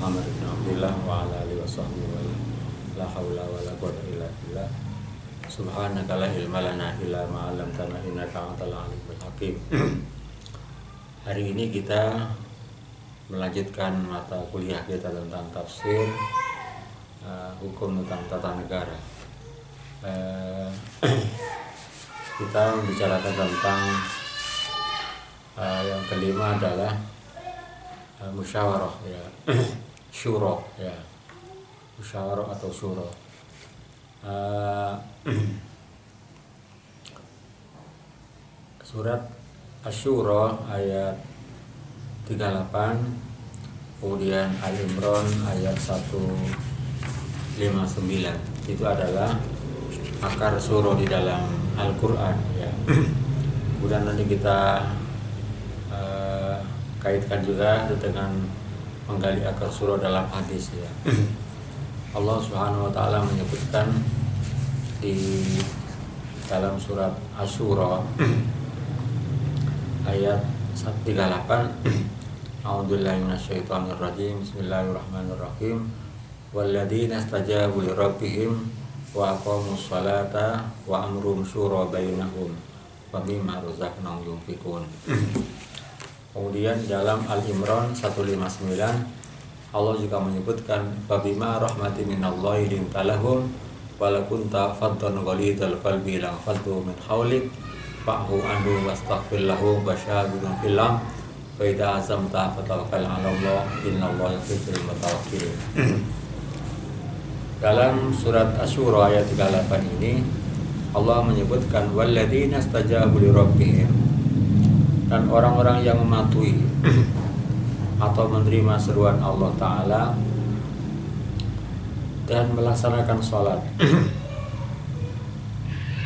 Muhammad bin Abdullah wa ala alihi washabbihi wa la haula wa la quwwata illa billah. Subhanaka la ilma lana illa ma 'allamtana innaka antal alimul hakim. Hari ini kita melanjutkan mata kuliah kita tentang tafsir hukum tentang tata negara. Kita membicarakan tentang yang kelima adalah musyawarah, ya. Syuro, ya. Musyawarah atau syuro. Surat Asy-Syura ayat 38, kemudian Al-Imran ayat 159. Itu adalah akar syuro di dalam Al-Quran, ya. Kemudian nanti kita kaitkan juga dengan menggali akar syuro dalam hadis, ya. Allah Subhanahu wa taala menyebutkan di dalam surat Asy-Syura ayat 38, A'udzubillahi minasyaitonir rajim. Bismillahirrahmanirrahim. Walladzina istajabu lirabbihim wa aqamus salata wa amruhum syura bainahum wa mimma razaqnahum yunfiqun. Kemudian dalam Al-Imran 159 Allah juga menyebutkan fabima rahmatin minallahi linta lahum wala kunta faddan ghalidhal qalbi la faddu min hawlik fa'fu anhu wastaghfir lahu wasyawirhum fil amr fa idza azamta fatawakkal 'ala Allah innallaha yuhibbul mutawakkilin. Dalam surat Asy-Syura ayat 38 ini Allah menyebutkan walladzina istajabu lirabbihim, dan orang-orang yang mematuhi atau menerima seruan Allah Ta'ala dan melaksanakan sholat,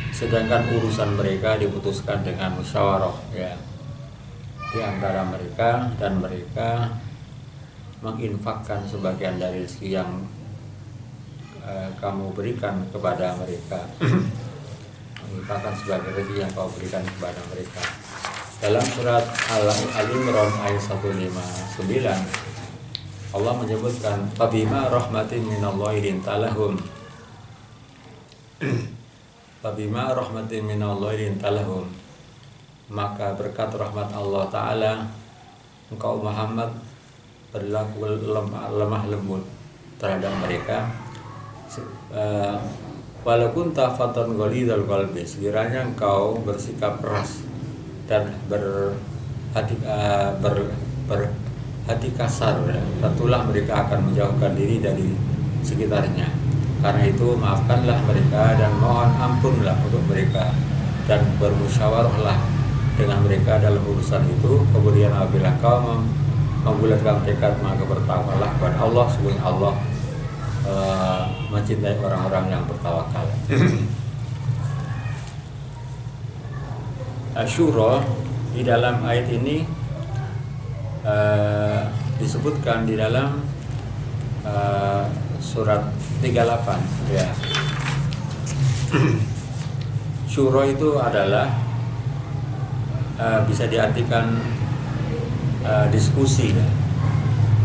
sedangkan urusan mereka diputuskan dengan musyawarah, ya, di antara mereka, dan mereka menginfakkan sebagian dari rezeki yang kamu berikan kepada mereka, menginfakkan sebagian rezeki yang kamu berikan kepada mereka. Dalam surat Al-Imran ayat 159 Allah menyebutkan fabima rahmatin minallahi linta lahum fabima rahmatin minallahi linta lahum, maka berkat rahmat Allah Ta'ala engkau Muhammad berlaku lemah lembut terhadap mereka. Walaupun tafatan ghalidhal qalbi, sekiranya engkau bersikap keras dan berhati kasar, tentulah mereka akan menjauhkan diri dari sekitarnya. Karena itu maafkanlah mereka dan mohon ampunlah untuk mereka, dan bermusyawarahlah dengan mereka dalam urusan itu. Kemudian apabila kau membulatkan tekad, maka bertawakallah kepada Allah. Sesungguhnya Allah mencintai orang-orang yang bertawakal. Asy-Syura di dalam ayat ini disebutkan di dalam surat 38, ya. Syura itu adalah bisa diartikan diskusi, ya.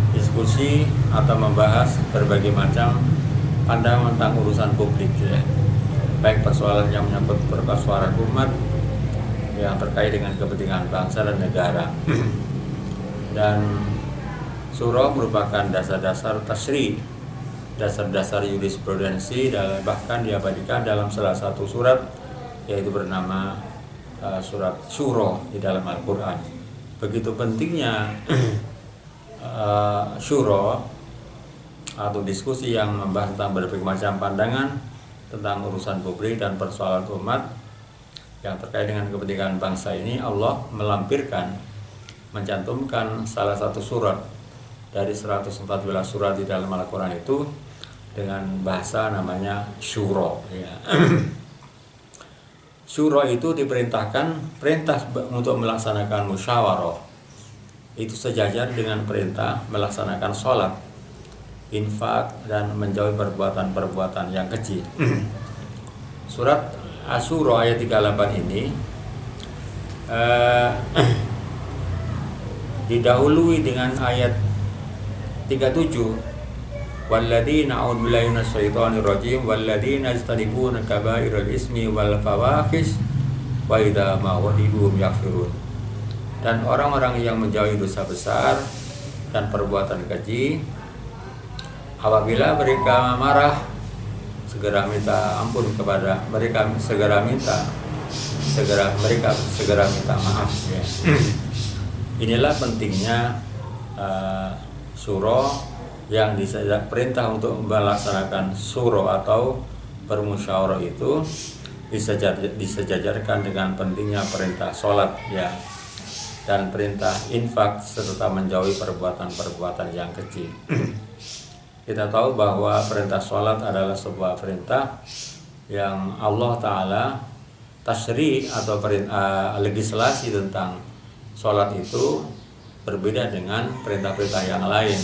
Diskusi atau membahas berbagai macam pandangan tentang urusan publik, ya. Baik persoalan yang menyangkut persoalan umat yang terkait dengan kepentingan bangsa dan negara. Dan syura merupakan dasar-dasar tasri, dasar-dasar jurisprudensi, dan bahkan diabadikan dalam salah satu surat, yaitu bernama surat Syura di dalam Al-Quran. Begitu pentingnya syura atau diskusi yang membahas tentang berbagai macam pandangan tentang urusan publik dan persoalan umat yang terkait dengan kepentingan bangsa ini. Allah mencantumkan salah satu surat dari 114 surat di dalam Al-Quran itu dengan bahasa namanya syura, ya. Syura itu diperintahkan, perintah untuk melaksanakan musyawarah itu sejajar dengan perintah melaksanakan sholat, infak, dan menjauhi perbuatan-perbuatan yang keji. Surat Asy-Syura ayat 38 ini didahului dengan ayat 37, walladzina a'udzu billahi minasyaitonir rajim walladzina yajtanibuna kaba'iral ismi wal fawahish wa idza ma wa'idum yaghfirun. Dan orang-orang yang menjauhi dosa besar dan perbuatan keji, apabila mereka marah, segera minta ampun kepada mereka, segera minta maaf ya. Inilah pentingnya suro yang perintah untuk melaksanakan suro atau bermusyawarah itu disejajarkan dengan pentingnya perintah sholat ya, dan perintah infak serta menjauhi perbuatan-perbuatan yang keji. Kita tahu bahwa perintah sholat adalah sebuah perintah yang Allah Ta'ala tasri atau legislasi tentang sholat itu berbeda dengan perintah-perintah yang lain.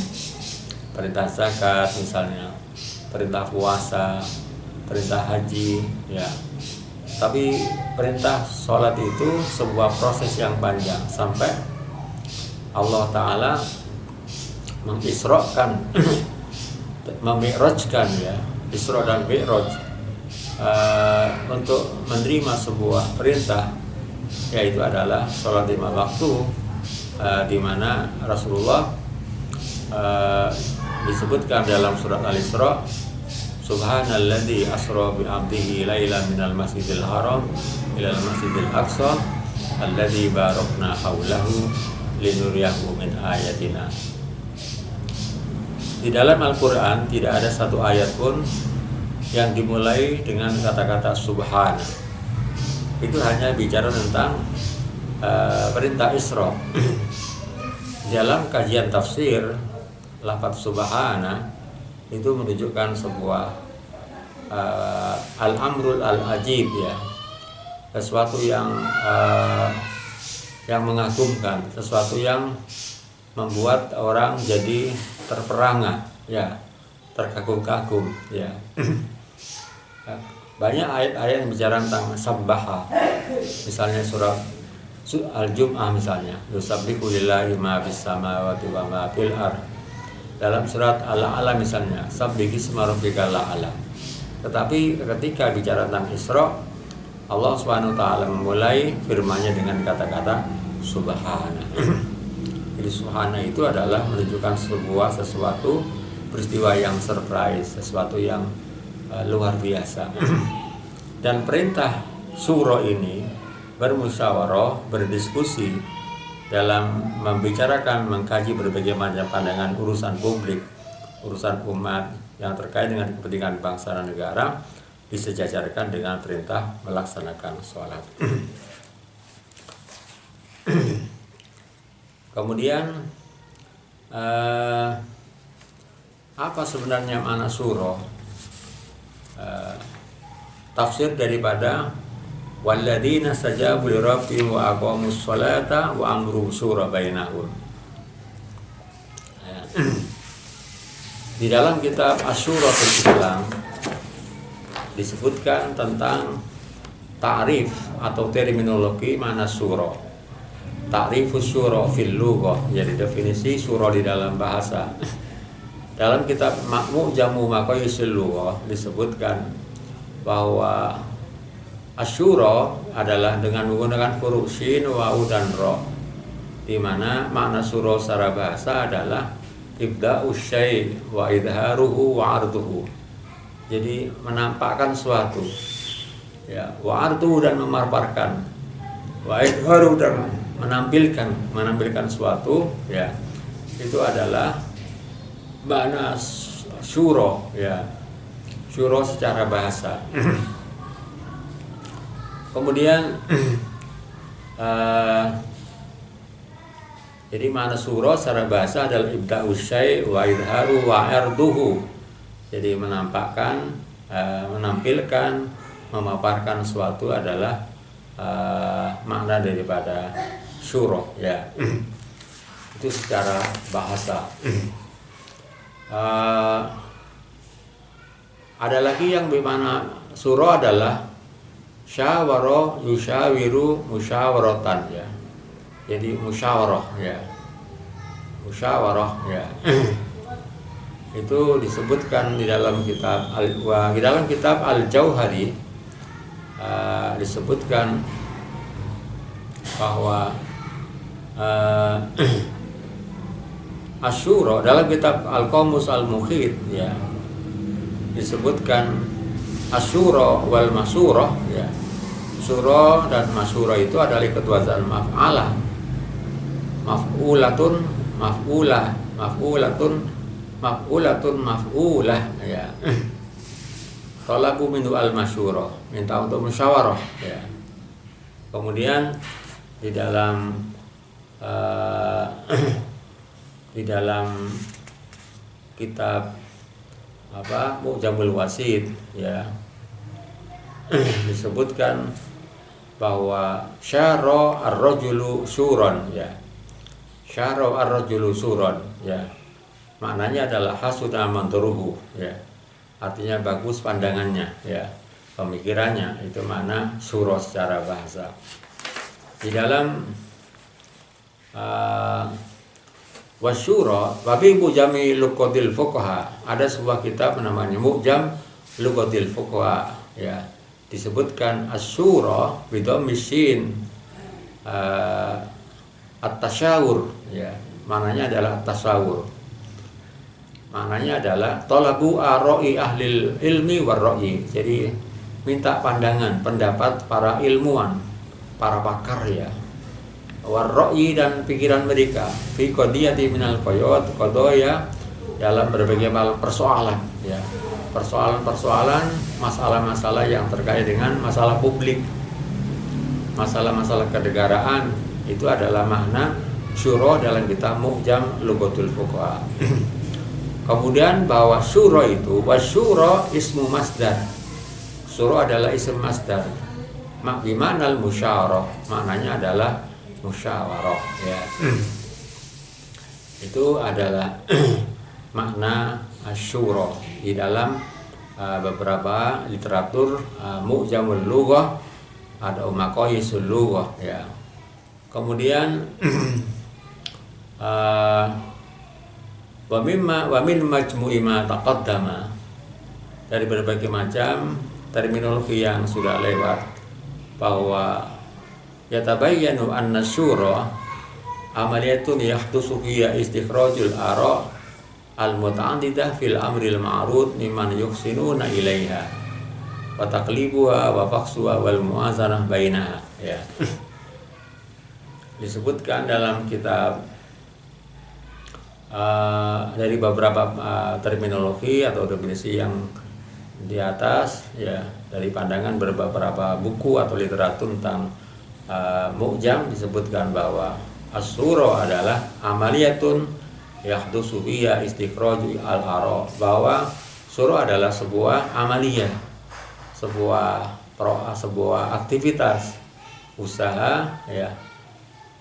Perintah zakat misalnya, perintah puasa, perintah haji ya. Tapi perintah sholat itu sebuah proses yang panjang sampai Allah Ta'ala mengisrokan memi'rajkan ya, Isra dan Mi'raj untuk menerima sebuah perintah, yaitu adalah sholat 5 waktu, di mana Rasulullah disebutkan dalam surat Al-Isra, Subhanalladzi asra bi 'abdihi lailan minal masjidil haram ilal masjidil aqsa alladzi barakna haulahu linuriyahu min ayatina. Di dalam Al-Quran tidak ada satu ayat pun yang dimulai dengan kata-kata subhana. Itu hanya bicara tentang perintah Isra. Dalam kajian tafsir, lafaz subhana itu menunjukkan sebuah al-amrul al-ajib ya, sesuatu yang mengagumkan, sesuatu yang membuat orang jadi terperangah ya, terkagum-kagum ya. Banyak ayat-ayat yang bicara tentang sabbaha, misalnya surat Al-Jum'ah misalnya, yusabbihu lillahi ma fis samawati wa ma fil ardh. Dalam surat Al-A'la misalnya, sabbihi isma rabbikal a'la. Tetapi ketika bicara tentang Isra, Allah Subhanahu wa taala memulai firman-Nya dengan kata-kata subhana. Jadi subhana itu adalah menunjukkan sesuatu peristiwa yang surprise, sesuatu yang luar biasa. Dan perintah surah ini bermusyawarah, berdiskusi dalam membicarakan, mengkaji berbagai macam pandangan urusan publik, urusan umat yang terkait dengan kepentingan bangsa dan negara, disejajarkan dengan perintah melaksanakan sholat. Kemudian apa sebenarnya makna surah? Tafsir daripada walladzina stajabu lirabbihim wa aqamus sholata wa amru syura bainahum. Di dalam kitab Asy-Syuratul Islam disebutkan tentang ta'rif atau terminologi makna surah. Ta'rifus surah fil lughah, jadi definisi surah di dalam bahasa. Dalam kitab Mu'jamu Maqayisil Lughah disebutkan bahwa Asyura adalah dengan menggunakan huruf shin, waw dan ra, di mana makna surah secara bahasa adalah ibda'us syai' wa idharuhu wa arduhu. Jadi menampakkan suatu ya, wa arduhu dan memaparkan, wa idharuhu dan menampilkan suatu ya. Itu adalah makna surah ya, surah secara bahasa. Kemudian jadi makna surah secara bahasa adalah ibda'us syai' wa idharu wa arduhu. Jadi menampakkan, menampilkan, memaparkan suatu adalah makna daripada surah ya. Itu secara bahasa. Ada lagi yang bermakna surah adalah syawara yusyawiru musyawaratan ya. Jadi musyawarah ya. Musyawarah ya. itu disebutkan di dalam kitab Al-Jauhari, disebutkan bahwa Asyura dalam kitab Al-Qamus Al-Mukhit ya disebutkan Asyura wal masurah ya. Surah dan masurah itu adalah ketuazan maf'alah, maf'ulatun, maf'ulah, maf'ulah ya. Talabu minhu al-masyurah, minta untuk musyawarah ya. Kemudian di dalam di dalam kitab Mu'jamul Wasit ya disebutkan bahwa syara ar-rajulu suron ya. Syara ar-rajulu suron ya. Maknanya adalah hasuna manturuhu ya. Artinya bagus pandangannya ya. Pemikirannya itu makna surah secara bahasa. Di dalam wasyura wa fi mujami luqatil fuqaha ada sebuah kitab namanya Mu'jam Luqatil Fuqaha ya, disebutkan asyura bidhammi syin at-tasyawur ya, maknanya adalah at-tasyawur, maknanya adalah talabu ara'i ahlil ilmi war ra'yi, jadi minta pandangan pendapat para ilmuwan, para pakar ya, war ra'yi dan pikiran mereka fi qadiyati minal qadaya dalam berbagai persoalan ya, persoalan-persoalan, masalah-masalah yang terkait dengan masalah publik, masalah-masalah kenegaraan, itu adalah makna syura dalam kitab Mu'jam Luqatul Fuqaha. Kemudian bahwa syura itu wasyura ismu masdar, syura adalah ism masdar, bimanal musyarah, maknanya adalah musyawarah ya. Itu adalah makna asyura di dalam beberapa literatur Mu'jamul Lughah, ada Maqayisul Lughah ya. Kemudian wa min majmu'i ma taqaddama, dari berbagai macam terminologi yang sudah lewat, bahwa yatabayyanu anna syura amaliyatun yahdusu fiha istikhrajul ara' al-muta'addidah fil amril ma'rud mimman yuhsinuna ilaiha wa taqlibuha wa faqsuha wal mu'azanah bainaha ya. Disebutkan dalam kitab dari beberapa terminologi atau definisi yang di atas ya, dari pandangan beberapa buku atau literatur tentang Mu'jam, disebutkan bahwa as-sura adalah amaliyatun yahdusu fiha istikhraju al-ara, bahwa surah adalah sebuah amaliyah, sebuah aktivitas usaha ya,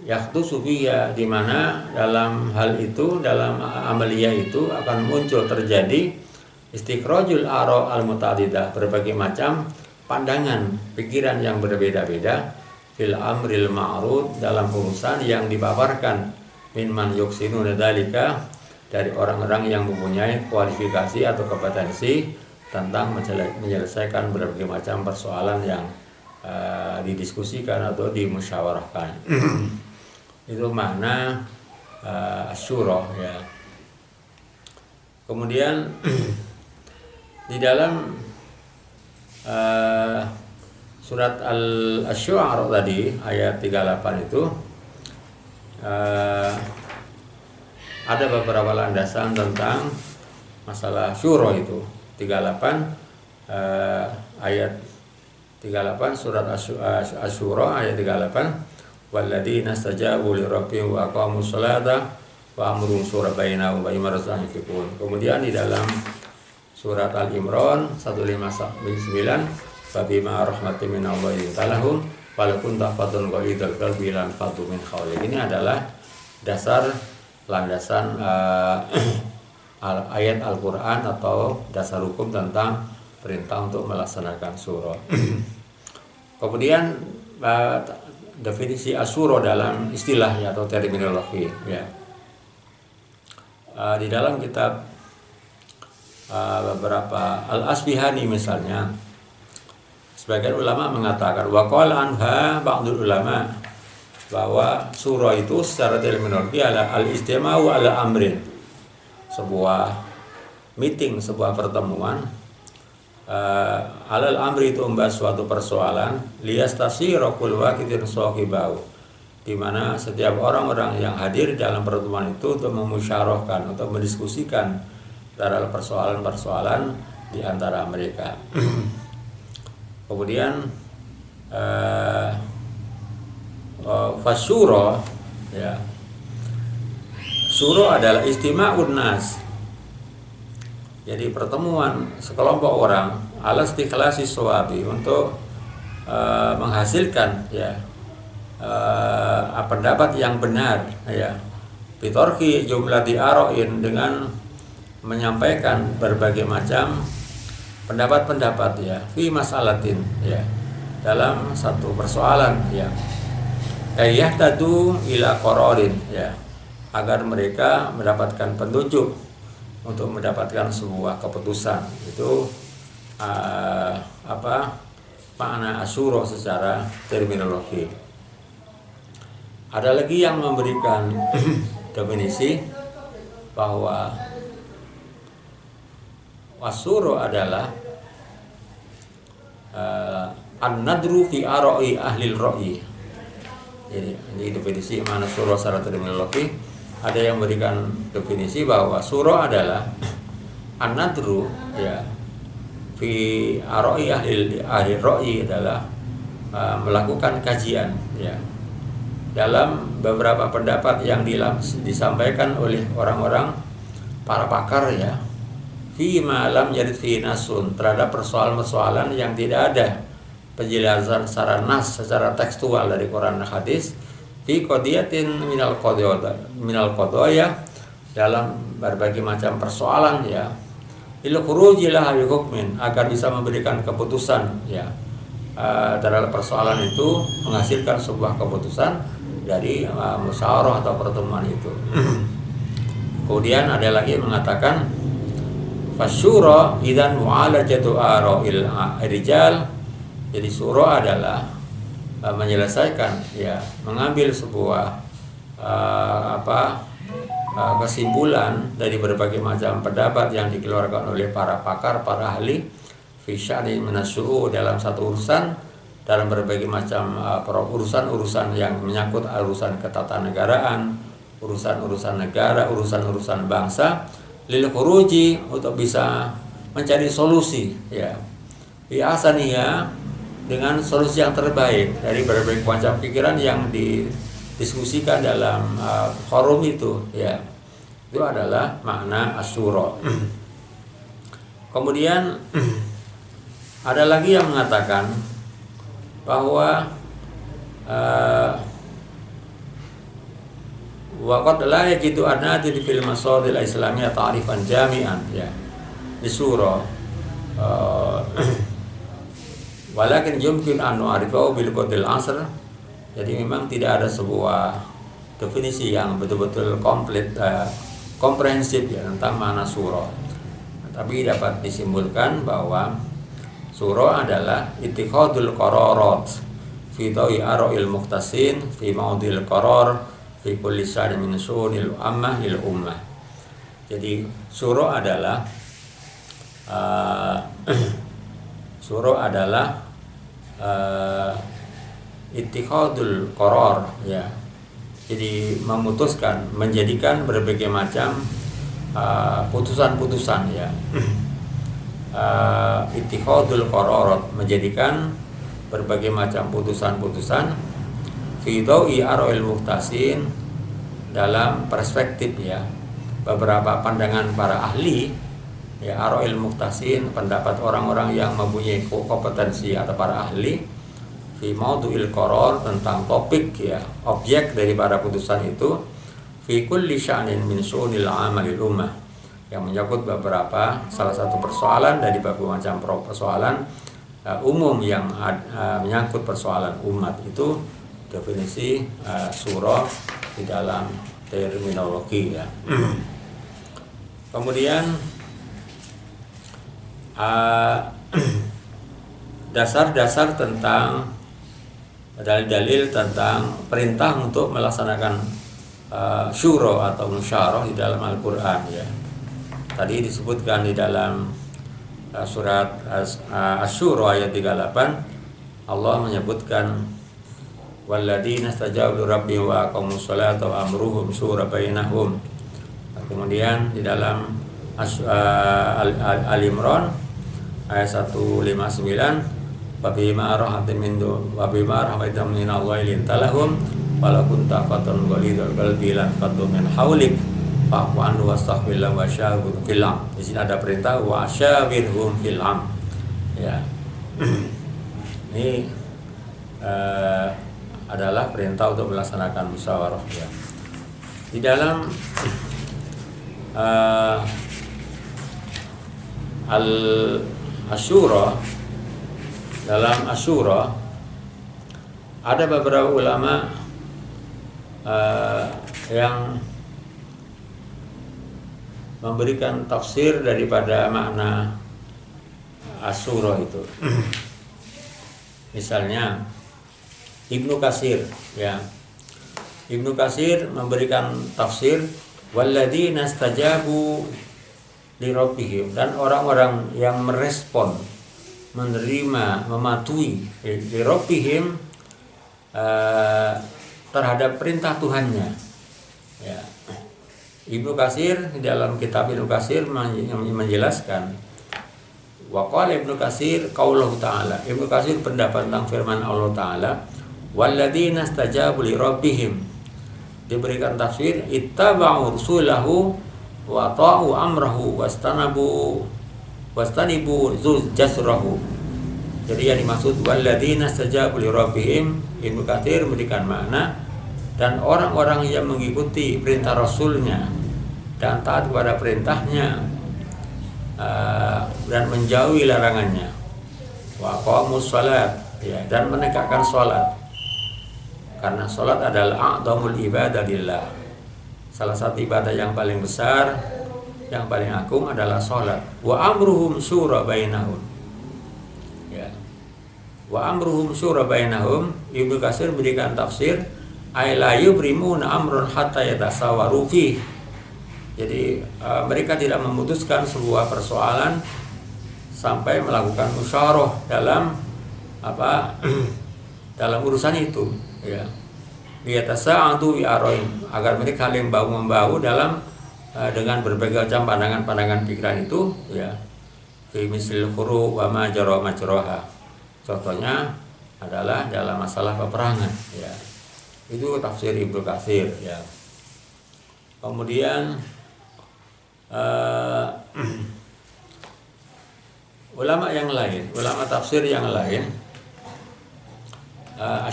yahdusu fiha, di mana dalam hal itu, dalam amaliyah itu akan muncul terjadi istikhrajul ara al-muta'addidah, berbagai macam pandangan pikiran yang berbeda-beda fil amril ma'rud, dalam urusan yang dipaparkan minman yuksinu dzalika, dari orang-orang yang mempunyai kualifikasi atau kompetensi tentang menyelesaikan berbagai macam persoalan yang didiskusikan atau dimusyawarahkan. Itu makna asyura ya. Kemudian di dalam surat Al-Syu'ara tadi ayat 38 itu ada beberapa landasan tentang masalah syura itu. 38 ayat 38 surat Asy-Syura ayat 38, walladzina stajabu lirabbihim wa aqamus sholata wa amruhum syura bainahum wa mimma razaqnahum yunfiqun. Kemudian di dalam surat Al-Imran 159, fabima rahmatin minallahi talahum walaupun tafadun qalidul qalbi lan fadu min khawli. Ini adalah dasar landasan ayat Al-Quran atau dasar hukum tentang perintah untuk melaksanakan surah. Kemudian definisi asyura dalam istilahnya atau terminologi ya. Di dalam kitab beberapa Al-Asbihani misalnya, sebagian ulama mengatakan waqala anha ba'dul ulama, bahwa surah itu secara terminologi adalah al-istima'u ala amrin, sebuah meeting, sebuah pertemuan, alal amri itu membahas suatu persoalan, liyastasira kullu waqidin sahibau, di mana setiap orang-orang yang hadir dalam pertemuan itu untuk memusyarahkan, untuk mendiskusikan terhadap persoalan-persoalan di antara mereka. Kemudian fasyura, ya, syura adalah istima'un nas, jadi pertemuan sekelompok orang ala istikhlasi shawabi, untuk menghasilkan, ya, pendapat yang benar, ya, bitorki jumlah diaroin, dengan menyampaikan berbagai macam pendapat-pendapat, ya, fi masalatin, ya, dalam satu persoalan, ya, yahtadu ila qararin, ya, agar mereka mendapatkan petunjuk untuk mendapatkan sebuah keputusan. Itu makna asyura secara terminologi. Ada lagi yang memberikan definisi bahwa asyura adalah an-nadru fi ara'i ahli ar-ra'yi. Jadi ini definisi makna syura secara terminologi. Ada yang memberikan definisi bahwa syura adalah an-nadru, ya, fi ara'i ahli ar-ra'yi, adalah melakukan kajian, ya, dalam beberapa pendapat yang disampaikan oleh orang-orang para pakar, ya, fi ma lam yarid fi nasun, terhadap persoalan-persoalan yang tidak ada penjelasan secara nas, secara tekstual dari Quran dan hadis, fi qadiyatin minal qadaya, dalam berbagai macam persoalan, ya, il khuruji laha bi hukmin, agar bisa memberikan keputusan, ya, terhadap persoalan itu, menghasilkan sebuah keputusan dari musyawarah atau pertemuan itu. Kemudian ada lagi yang mengatakan fasyura idzan mu'alajatu ara'il rijal. Jadi syura adalah menyelesaikan, ya, mengambil sebuah kesimpulan dari berbagai macam pendapat yang dikeluarkan oleh para pakar, para ahli fi sya'ni minasyu'u, dalam satu urusan, dalam berbagai macam urusan-urusan yang menyangkut urusan ketatanegaraan, urusan-urusan negara, urusan-urusan bangsa, lil khuruji, untuk bisa mencari solusi, ya, bi asaniya, dengan solusi yang terbaik dari berbagai macam pikiran yang didiskusikan dalam forum itu, ya. Itu adalah makna asyura. Kemudian ada lagi yang mengatakan bahwa waqad la yajidu anadil fil masadil islamiyah ta'rifan jami'an, ya, di syura, walakin yumkin an nu'arifahu bil qadil asr. Jadi memang tidak ada sebuah definisi yang betul-betul komplit, komprehensif, ya, tentang makna syura. Tapi dapat disimpulkan bahwa syura adalah ittikhadul qararat fi dawi ara'il mukhtasin fi mawdil qarar fi kulli sya'nin min syu'unil ammah lil ummah. Jadi syura adalah ittikhadul qarar, ya, jadi memutuskan, menjadikan berbagai macam putusan-putusan, ya, ittikhadul qararat, menjadikan berbagai macam putusan-putusan fi dawi ara'il muhtasin, dalam perspektif, ya, beberapa pandangan para ahli, ya, ara'il muhtasin, pendapat orang-orang yang mempunyai kompetensi atau para ahli, fi maudu'il qarar, tentang topik, ya, objek daripada putusan itu, fi kulli sya'nin min syu'unil amalil ummah, yang menyangkut beberapa salah satu persoalan dari berbagai macam persoalan umum yang menyangkut persoalan umat. Itu definisi syura di dalam terminologi, ya. Kemudian dasar-dasar tentang dalil-dalil tentang perintah untuk melaksanakan syura atau musyarah di dalam Al-Quran ya. Tadi disebutkan di dalam surat Asy-Syura ayat 38, Allah menyebutkan walladzina istajabu lirabbihim wa aqamus salata wa amruhum syura bainahum. Kemudian di dalam Al-Imran ayat 159, wa bima rahmatin min Allah lintalahum walau kunta fatan ghalidul qalbi lan fatu min haulik fa'fu anhu wastaghfir lahum wa syawirhum fil amr. Di sini ada perintah wa syawirhum fil amr. Ya. Ini adalah perintah untuk melaksanakan musyawarah ya. Di dalam Asy-Syura, dalam Asy-Syura ada beberapa ulama yang memberikan tafsir daripada makna Asy-Syura itu. Misalnya Ibnu Katsir ya. Ibnu Katsir memberikan tafsir walladzina istajabu li rabbihim, dan orang-orang yang merespon, menerima, mematuhi li rabbihim terhadap perintah Tuhannya ya. Ibnu Katsir di dalam kitab Ibnu Katsir menjelaskan wa qala Ibnu Katsir qauluhu ta'ala. Ibnu Katsir pendapat tentang firman Allah Ta'ala walladzina istajabu li rabbihim, diberikan tafsir ittaba'u rasulahu wa ta'u amrahu wastanibu jasrahu. Jadi yang dimaksud walladzina istajabu li rabbihim, Ibnu Katsir memberikan makna dan orang-orang yang mengikuti perintah Rasulnya dan taat kepada perintahnya dan menjauhi larangannya, wa aqamus shalat ya, dan menegakkan salat. Karena salat adalah a'dhamul ibadah lillah. Salah satu ibadah yang paling besar, yang paling agung adalah salat. Wa amruhum syura bainahum. Ya. Wa amruhum syura bainahum, Ibnu Katsir berikan tafsir ay la yubrimuna amrun hatta yatasawaru fi. Jadi mereka tidak memutuskan sebuah persoalan sampai melakukan musyawarah dalam dalam urusan itu ya. Yatasa'atu bi arain, agar mereka saling bahu membahu dalam dengan berbagai macam pandangan-pandangan pikiran itu ya. Fi mislil khuru wa ma jara majraha. Contohnya adalah dalam masalah peperangan ya. Itu tafsir Ibnu Katsir ya. Kemudian ulama yang lain, ulama tafsir yang lain,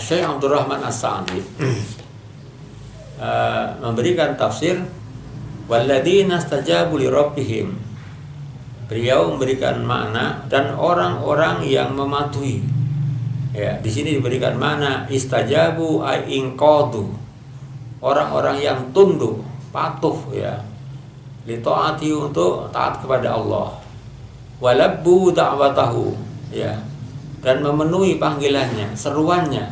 Syekh Abdurrahman As-Sa'di memberikan tafsir walladzina istajabu li rabbihim. Beliau memberikan makna dan orang-orang yang mematuhi. Ya, di sini diberikan makna istajabu ay inqadu. Orang-orang yang tunduk, patuh ya. Li taati, untuk taat kepada Allah. Walabbu da'watahu ya. Dan memenuhi panggilannya, seruannya.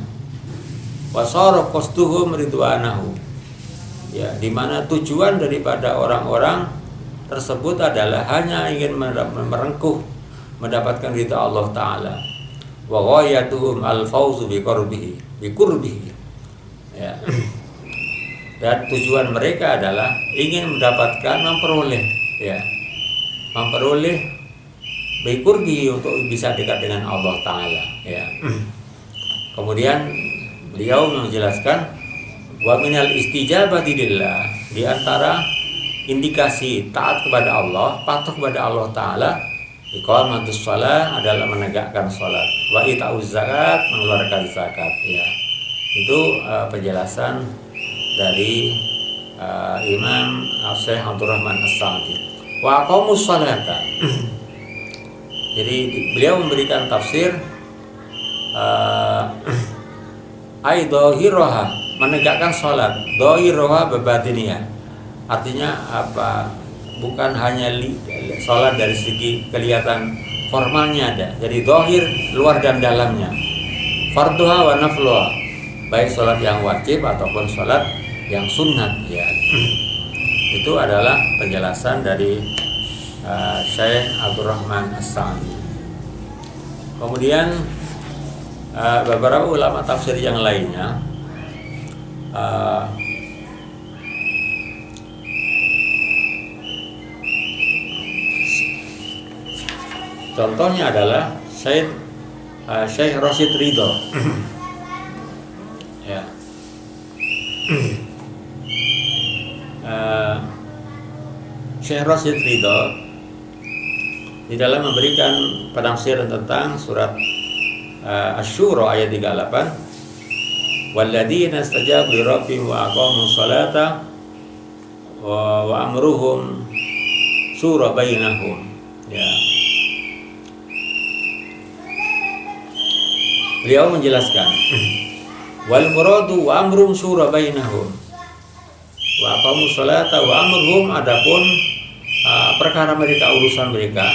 Wasara qasduhum ridwanahu. Ya, di mana tujuan daripada orang-orang tersebut adalah hanya ingin merengkuh mendapatkan ridha Allah Ta'ala. Wa ghayatuhum al-fawzu bi qurbihi. Ya. Dan tujuan mereka adalah ingin mendapatkan, memperoleh bi qurbihi, untuk bisa dekat dengan Allah Ta'ala ya. Kemudian beliau menjelaskan wa minal istijabati lillah, di antara indikasi taat kepada Allah, patuh kepada Allah Ta'ala, iqamatus shalah, adalah menegakkan salat, wa ita'uz zakat, mengeluarkan zakat ya. Itu penjelasan dari Imam Syekh Abdurrahman As-Sa'di. Wa aqamus salata. Jadi beliau memberikan tafsir ay dhahiraha, menegakkan salat, dhahiraha babatiniyah. Artinya apa? Bukan hanya salat dari segi kelihatan formalnya ada. Jadi zahir, luar dan dalamnya. Farduha wa nafluha, baik sholat yang wajib ataupun sholat yang sunnat ya. Itu adalah penjelasan dari Syekh Abdurrahman As-Sa'di. Kemudian beberapa ulama tafsir yang lainnya contohnya adalah Syekh Rasyid Ridho ya. Syekh Rasyid Ridho di dalam memberikan penafsiran tentang surat Asy-Syura ayat 38, walladzina istajabu li rabbihim wa aqamus salata wa amruhum syura bainahum ya. Beliau menjelaskan wal muradu wa amrum syura bainahum wa aqamus salata wa amruhum, adapun perkara mereka, urusan mereka.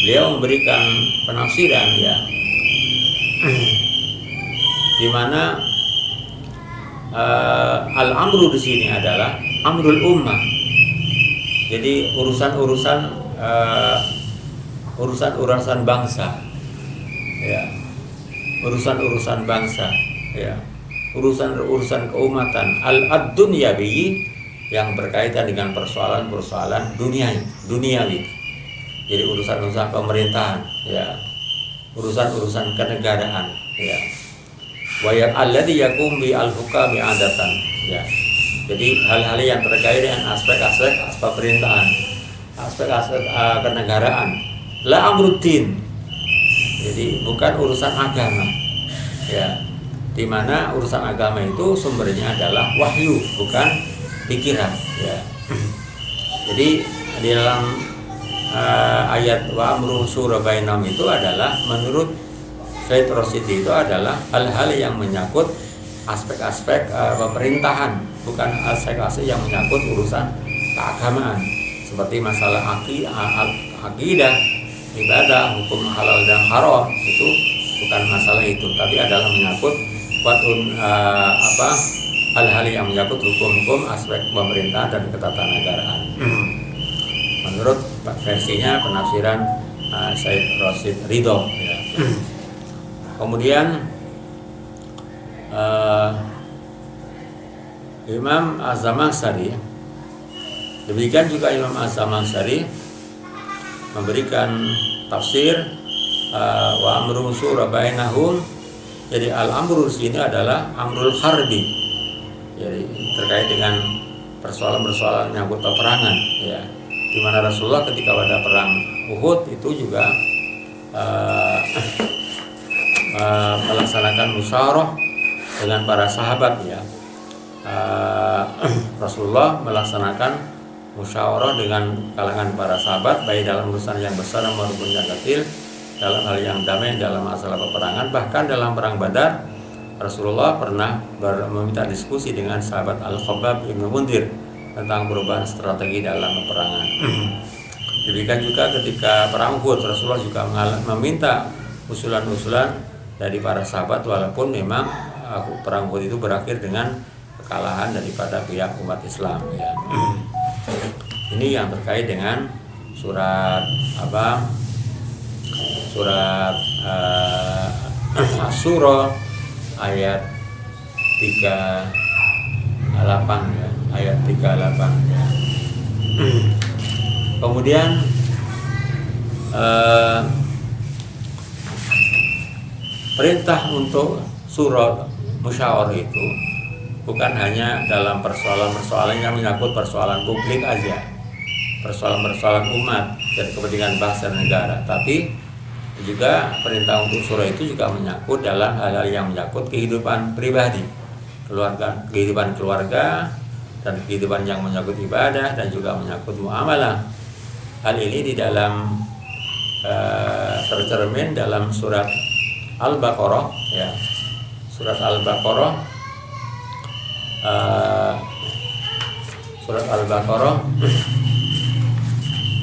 Beliau memberikan penafsiran ya, di mana al-amru di sini adalah amrul ummah. Jadi urusan bangsa ya, urusan bangsa ya, urusan keumatan al-dunyawi yang berkaitan dengan persoalan duniawi. Jadi urusan pemerintahan ya, urusan kenegaraan ya. Wa ya alladhi yakum bi al-hukami adatan ya. Jadi hal-hal yang terkait dengan aspek-aspek pemerintahan, aspek-aspek kenegaraan. La amruddin. Jadi bukan urusan agama ya, di mana urusan agama itu sumbernya adalah wahyu, bukan pikiran ya. Jadi di dalam ayat wa amru syura bainahum itu adalah menurut Syekh Rasyid itu adalah hal-hal yang menyangkut aspek-aspek pemerintahan, bukan aspek-aspek yang menyangkut urusan keagamaan seperti masalah akidah, ibadah, hukum halal dan haram. Itu bukan masalah itu, tapi adalah menyangkut hal-hal yang menyangkut hukum-hukum aspek pemerintahan dan ketatanegaraan. Menurut versinya penafsiran Syekh Rasyid Ridho ya. Kemudian Imam Az-Zamakhsyari, demikian juga Imam Az-Zamakhsyari memberikan tafsir wa amru syura bainahum. Jadi al-amru di sini adalah amrul harbi. Jadi terkait dengan persoalan-persoalan menyangkut peperangan ya. Di mana Rasulullah ketika pada perang Uhud itu juga melaksanakan musyawarah dengan para sahabat ya. Rasulullah melaksanakan musyawarah dengan kalangan para sahabat, baik dalam urusan yang besar maupun yang kecil, dalam hal yang damai, dalam masalah peperangan. Bahkan dalam perang Badar, Rasulullah pernah meminta diskusi dengan sahabat Al-Khabbab Ibnu Mundir tentang perubahan strategi dalam peperangan. Demikian juga ketika perang Uhud, Rasulullah juga meminta usulan-usulan dari para sahabat, walaupun memang perang Uhud itu berakhir dengan kekalahan daripada pihak umat Islam ya. Ini yang terkait dengan surat Asy-Syura ayat 38 ya, ayat 38 ya. Kemudian perintah untuk surah musyawarah itu bukan hanya dalam persoalan-persoalan yang menyangkut persoalan publik aja, persoalan-persoalan umat dan kepentingan bangsa dan negara, tapi juga perintah untuk surah itu juga menyangkut dalam hal-hal yang menyangkut kehidupan pribadi, kehidupan keluarga, dan kehidupan yang menyangkut ibadah dan juga menyangkut muamalah. Hal ini di dalam tercermin dalam surat Al-Baqarah ya. Surat Al-Baqarah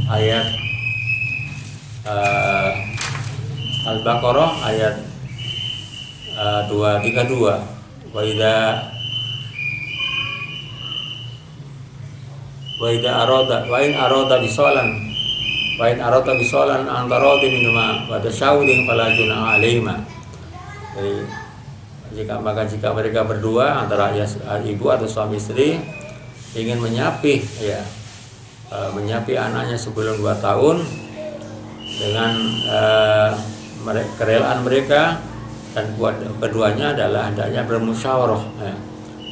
ayat uh, Al-Baqarah ayat 232. Wa in arada bisolan antara minuma wa tasyawurin fala junaha alaihima. Jadi jika mereka berdua antara ibu atau suami istri ingin menyapi anaknya sebelum 2 tahun dengan kerelaan mereka, dan keduanya adalah hendaknya bermusyawarah,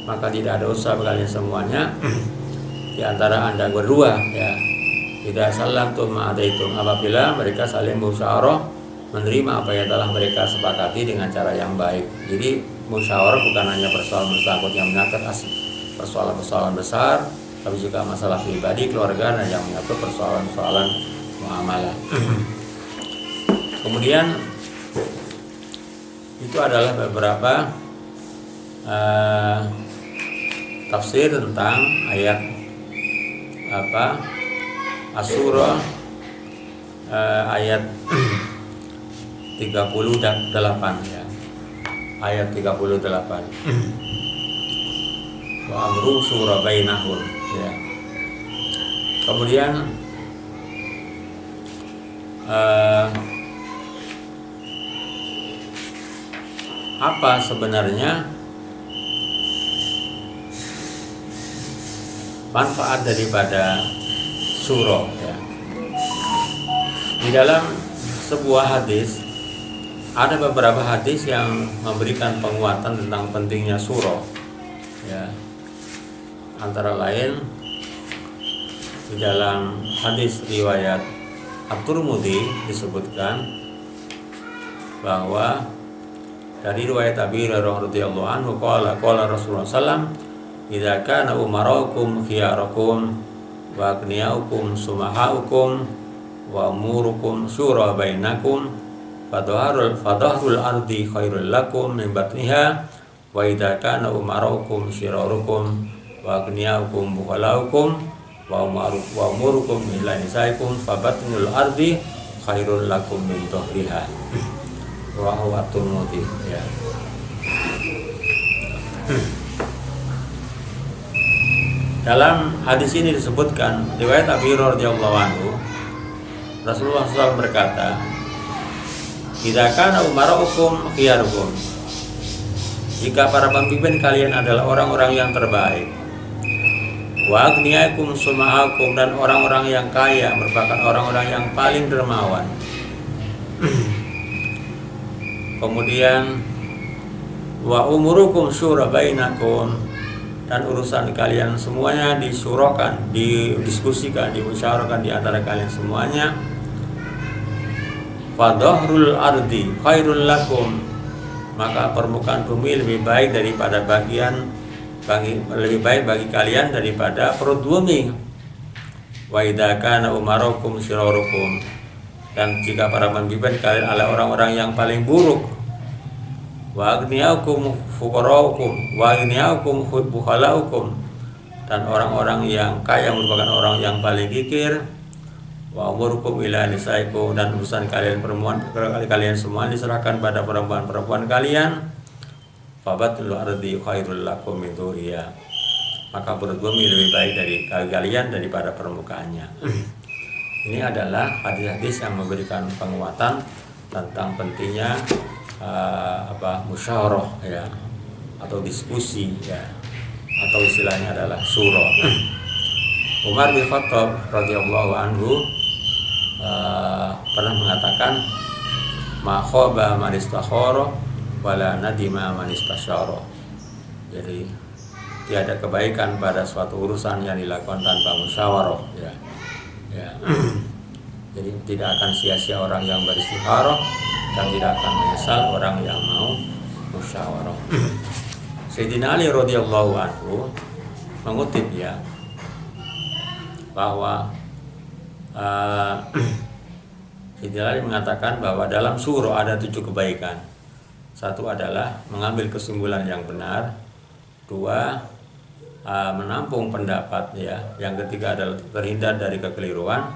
maka tidak ada usaha kalian semuanya di antara anda berdua, tidak salamtum ma'adaitum, apabila mereka saling musyawarah menerima apa yang telah mereka sepakati dengan cara yang baik. Jadi musyawarah bukan hanya persoalan bersangkut yang menyangkut persoalan besar, tapi juga masalah pribadi, keluarga, dan yang menyangkut persoalan muamalah. Kemudian itu adalah beberapa tafsir tentang ayat Asy-Syura ayat 38 ya. Ayat 38. Wa amru syura bainahum ya. Kemudian apa sebenarnya manfaat daripada surah ya. Di dalam sebuah hadis ada beberapa hadis yang memberikan penguatan tentang pentingnya surah ya. Antara lain di dalam hadis riwayat At-Tirmidzi disebutkan bahwa dari riwayat Abi Hurairah radhiyallahu anhu qala Rasulullah sallam idza kana umarakum khiyarakum wa aghniyaukum sumahaukum wa umurukum syura bainakum fadhahrul ardi khairul lakum min batniha wa idza kana umarakum syirarukum wa aghniyaukum bukhalaukum wa umurukum ila nisaikum fabatnul ardi khairul lakum min dhahriha. Rawahu At-Tirmidzi ya. Dalam hadis ini disebutkan riwayat Abi Hurairah radhiyallahu anhu, Rasulullah SAW berkata, "Idza kana umaraukum khiyarukum." Jika para pemimpin kalian adalah orang-orang yang terbaik, wa aghniyaikum sumahakum, dan orang-orang yang kaya merupakan orang-orang yang paling dermawan. Kemudian wa umurukum syura bainakum, dan urusan kalian semuanya disyurakan, didiskusikan, dimusyawarahkan di antara kalian semuanya. Fadhahrul ardi khairul lakum, maka permukaan bumi lebih baik daripada lebih baik bagi kalian daripada perut bumi. Wa idza kana umarukum syirarukum, dan jika para pemimpin kalian adalah orang-orang yang paling buruk. Wa aghniyaukum fuqaraukum wa aghniyaukum bukhalaukum, dan orang-orang yang kaya merupakan orang yang paling kikir. Wa umurukum ila nisaikum, dan urusan kalian semua diserahkan pada perempuan kalian. Fabatul ardi khairul lakum min dhuriya, maka perut bumi lebih baik dari kalian daripada permukaannya. Ini adalah hadis-hadis yang memberikan penguatan tentang pentingnya musyawarah ya, atau diskusi ya, atau istilahnya adalah surah. Umar bin Khattab radhiyallahu anhu pernah mengatakan, ma khaba man istakhara wala nadima man istasyara. Jadi tiada kebaikan pada suatu urusan yang dilakukan tanpa musyawarah ya. Jadi tidak akan sia-sia orang yang beristikharah, dan tidak akan menyesal orang yang mau musyawarah. Sayyidina Ali radhiyallahu anhu mengutip ya bahwa Sayyidina Ali mengatakan bahwa dalam surah ada 7 kebaikan. 1 adalah mengambil kesimpulan yang benar, 2 menampung pendapat ya, yang ketiga adalah terhindar dari kekeliruan,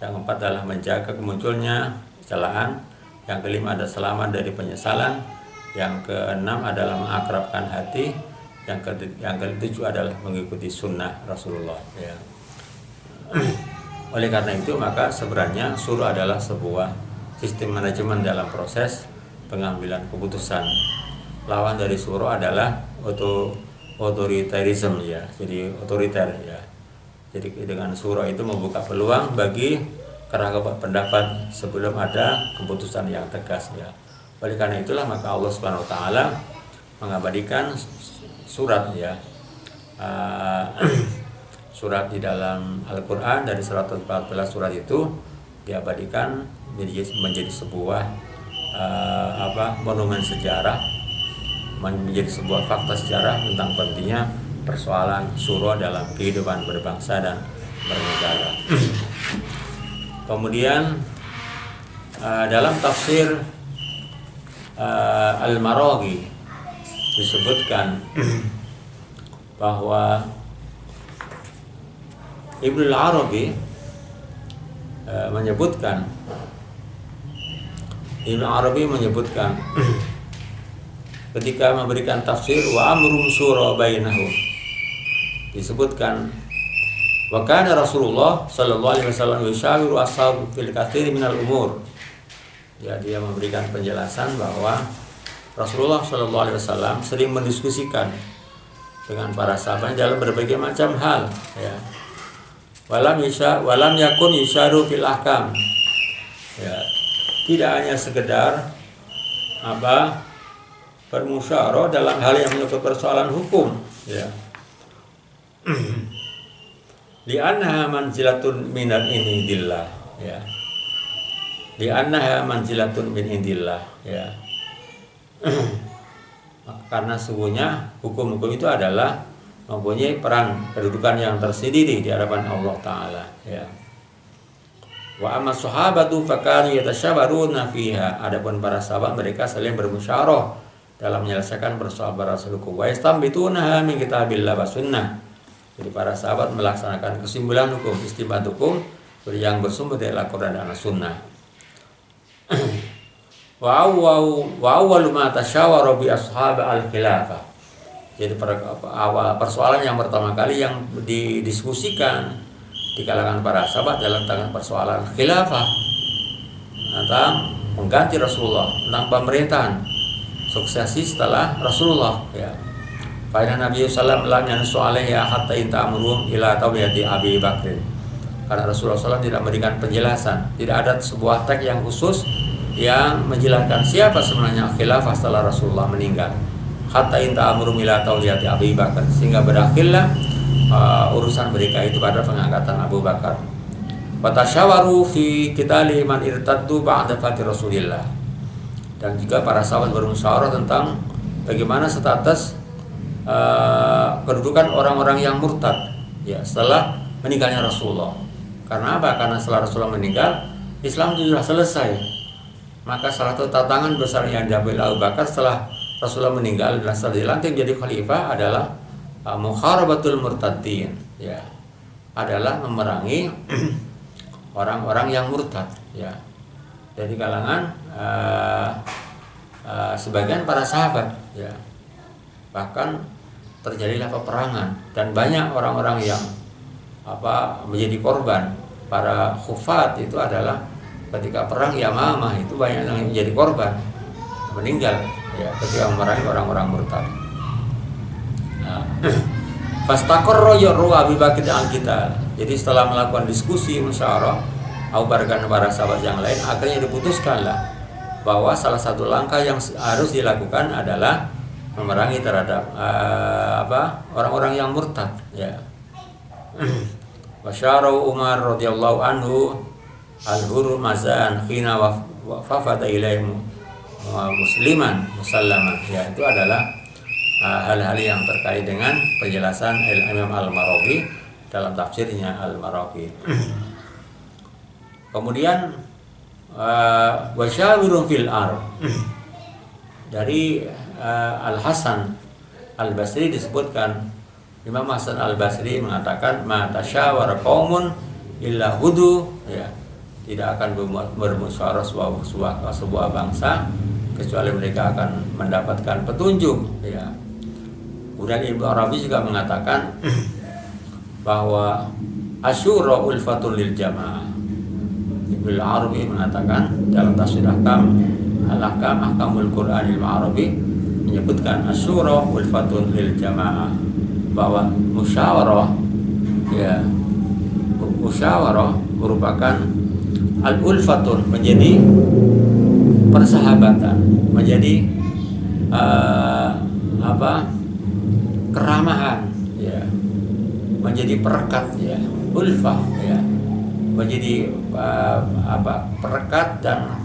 Yang keempat adalah menjaga kemunculnya celaan. Yang kelima adalah selamat dari penyesalan. Yang keenam adalah mengakrabkan hati. Yang ketujuh adalah mengikuti sunnah Rasulullah, ya. Oleh karena itu maka sebenarnya syuro adalah sebuah sistem manajemen dalam proses pengambilan keputusan. Lawan dari syuro adalah otoritarisme, ya. Jadi otoriter, ya. Jadi dengan syuro itu membuka peluang bagi keragaman pendapat sebelum ada keputusan yang tegas, ya. Oleh karena itulah maka Allah Subhanahu wa taala mengabadikan surat, ya. Surat di dalam Al-Qur'an dari 114 surat itu diabadikan menjadi sebuah monumen sejarah, menjadi sebuah fakta sejarah tentang pentingnya persoalan syuro dalam kehidupan berbangsa dan bernegara. Kemudian dalam tafsir Al-Maraghi disebutkan bahwa Ibnu Arabi menyebutkan ketika memberikan tafsir wa amrum syura bainahum, disebutkan wa kana Rasulullah sallallahu alaihi wasallam yushawiru ashabu fil katsiri minal umur. Ya, dia memberikan penjelasan bahwa Rasulullah sallallahu alaihi wasallam sering mendiskusikan dengan para sahabat dalam berbagai macam hal, ya. Walam yakun yusharu fil ahkam. Ya, tidak hanya sekedar bermusyawarah dalam hal yang menyangkut persoalan hukum, ya. Li'annaha manzilatun min indillah, ya. Li'annaha manzilatun min indillah, ya. Karena sesungguhnya hukum-hukum itu adalah mempunyai peran kedudukan yang tersendiri di hadapan Allah Ta'ala, ya. Wa amma sahabatu fakanu yatasyawaruna fiha. Adapun para sahabat mereka saling bermusyawarah dalam menyelesaikan persoalan hukum. Wa yastambitunaha min kitabillah wa sunnah. Jadi para sahabat melaksanakan kesimpulan hukum, istinbat hukum yang bersumber dari Al-Qur'an dan As-Sunnah. Wa awwalu ma tasyawara bi ashab al-khilafah. Jadi awal persoalan yang pertama kali yang didiskusikan di kalangan para sahabat dalam tentang persoalan khilafah, tentang mengganti Rasulullah, tentang pemerintahan suksesi setelah Rasulullah, ya. Fa Nabi sallallahu alaihi wasallam ya hatta inta amrum ila tawliyati Abi Bakr. Karena Rasulullah SAW tidak memberikan penjelasan, tidak ada sebuah teks yang khusus yang menjelaskan siapa sebenarnya khilafah setelah Rasulullah meninggal. Hatta inta amrum ila tawliyati Abi Bakar, sehingga berakhirlah urusan mereka itu pada pengangkatan Abu Bakar. Watasyawaru fi qitali man irtaddu ba'da fati Rasulillah. Dan juga para sahabat bermusyawarah tentang bagaimana status kedudukan orang-orang yang murtad, ya, setelah meninggalnya Rasulullah. Karena apa? Karena setelah Rasulullah meninggal, Islam itu sudah selesai. Maka salah satu tantangan besar yang diambil Abu Bakar setelah Rasulullah meninggal dan setelah dilantik menjadi khalifah adalah muharabatul murtadin, ya, adalah memerangi orang-orang yang murtad, ya, dari kalangan sebagian para sahabat, ya. Bahkan terjadilah peperangan dan banyak orang-orang yang menjadi korban. Para khufat itu adalah ketika perang Yamamah itu banyak yang menjadi korban, meninggal, ya, ketika memerangi orang-orang murtad. Fastaqarra yurru Abi Bakr al-qital. Jadi setelah melakukan diskusi musyawarah Abu Bakar dan para sahabat yang lain, akhirnya diputuskanlah bahwa salah satu langkah yang harus dilakukan adalah memerangi terhadap orang-orang yang murtad, ya. Wasyarau Umar radhiyallahu anhu al-hurmazan khina wafata ilaihim musliman musallaman, ya. Itu adalah hal-hal yang terkait dengan penjelasan Imam Al-Maraghi dalam tafsirnya Al-Maraghi. Kemudian wasyawirun fil ar dari Al-Hasan Al-Basri disebutkan, Imam Hasan Al-Basri mengatakan ma tasyawara qaumun illa hudu, ya, tidak akan bermusyawarah sebuah bangsa kecuali mereka akan mendapatkan petunjuk, ya. Kemudian Ibnu Arabi juga mengatakan bahwa asyura ulfatun lil jamaah. Ibnu Arabi mengatakan dalam tafsir ahkamul Qur'anil Arabi menyebutkan asyura ulfatun lil jamaah, bahwa musyawarah, ya, musyawarah merupakan al-ulfatun, menjadi persahabatan, menjadi keramahan, ya, menjadi perekat, ya, ulfah, ya, menjadi perekat dan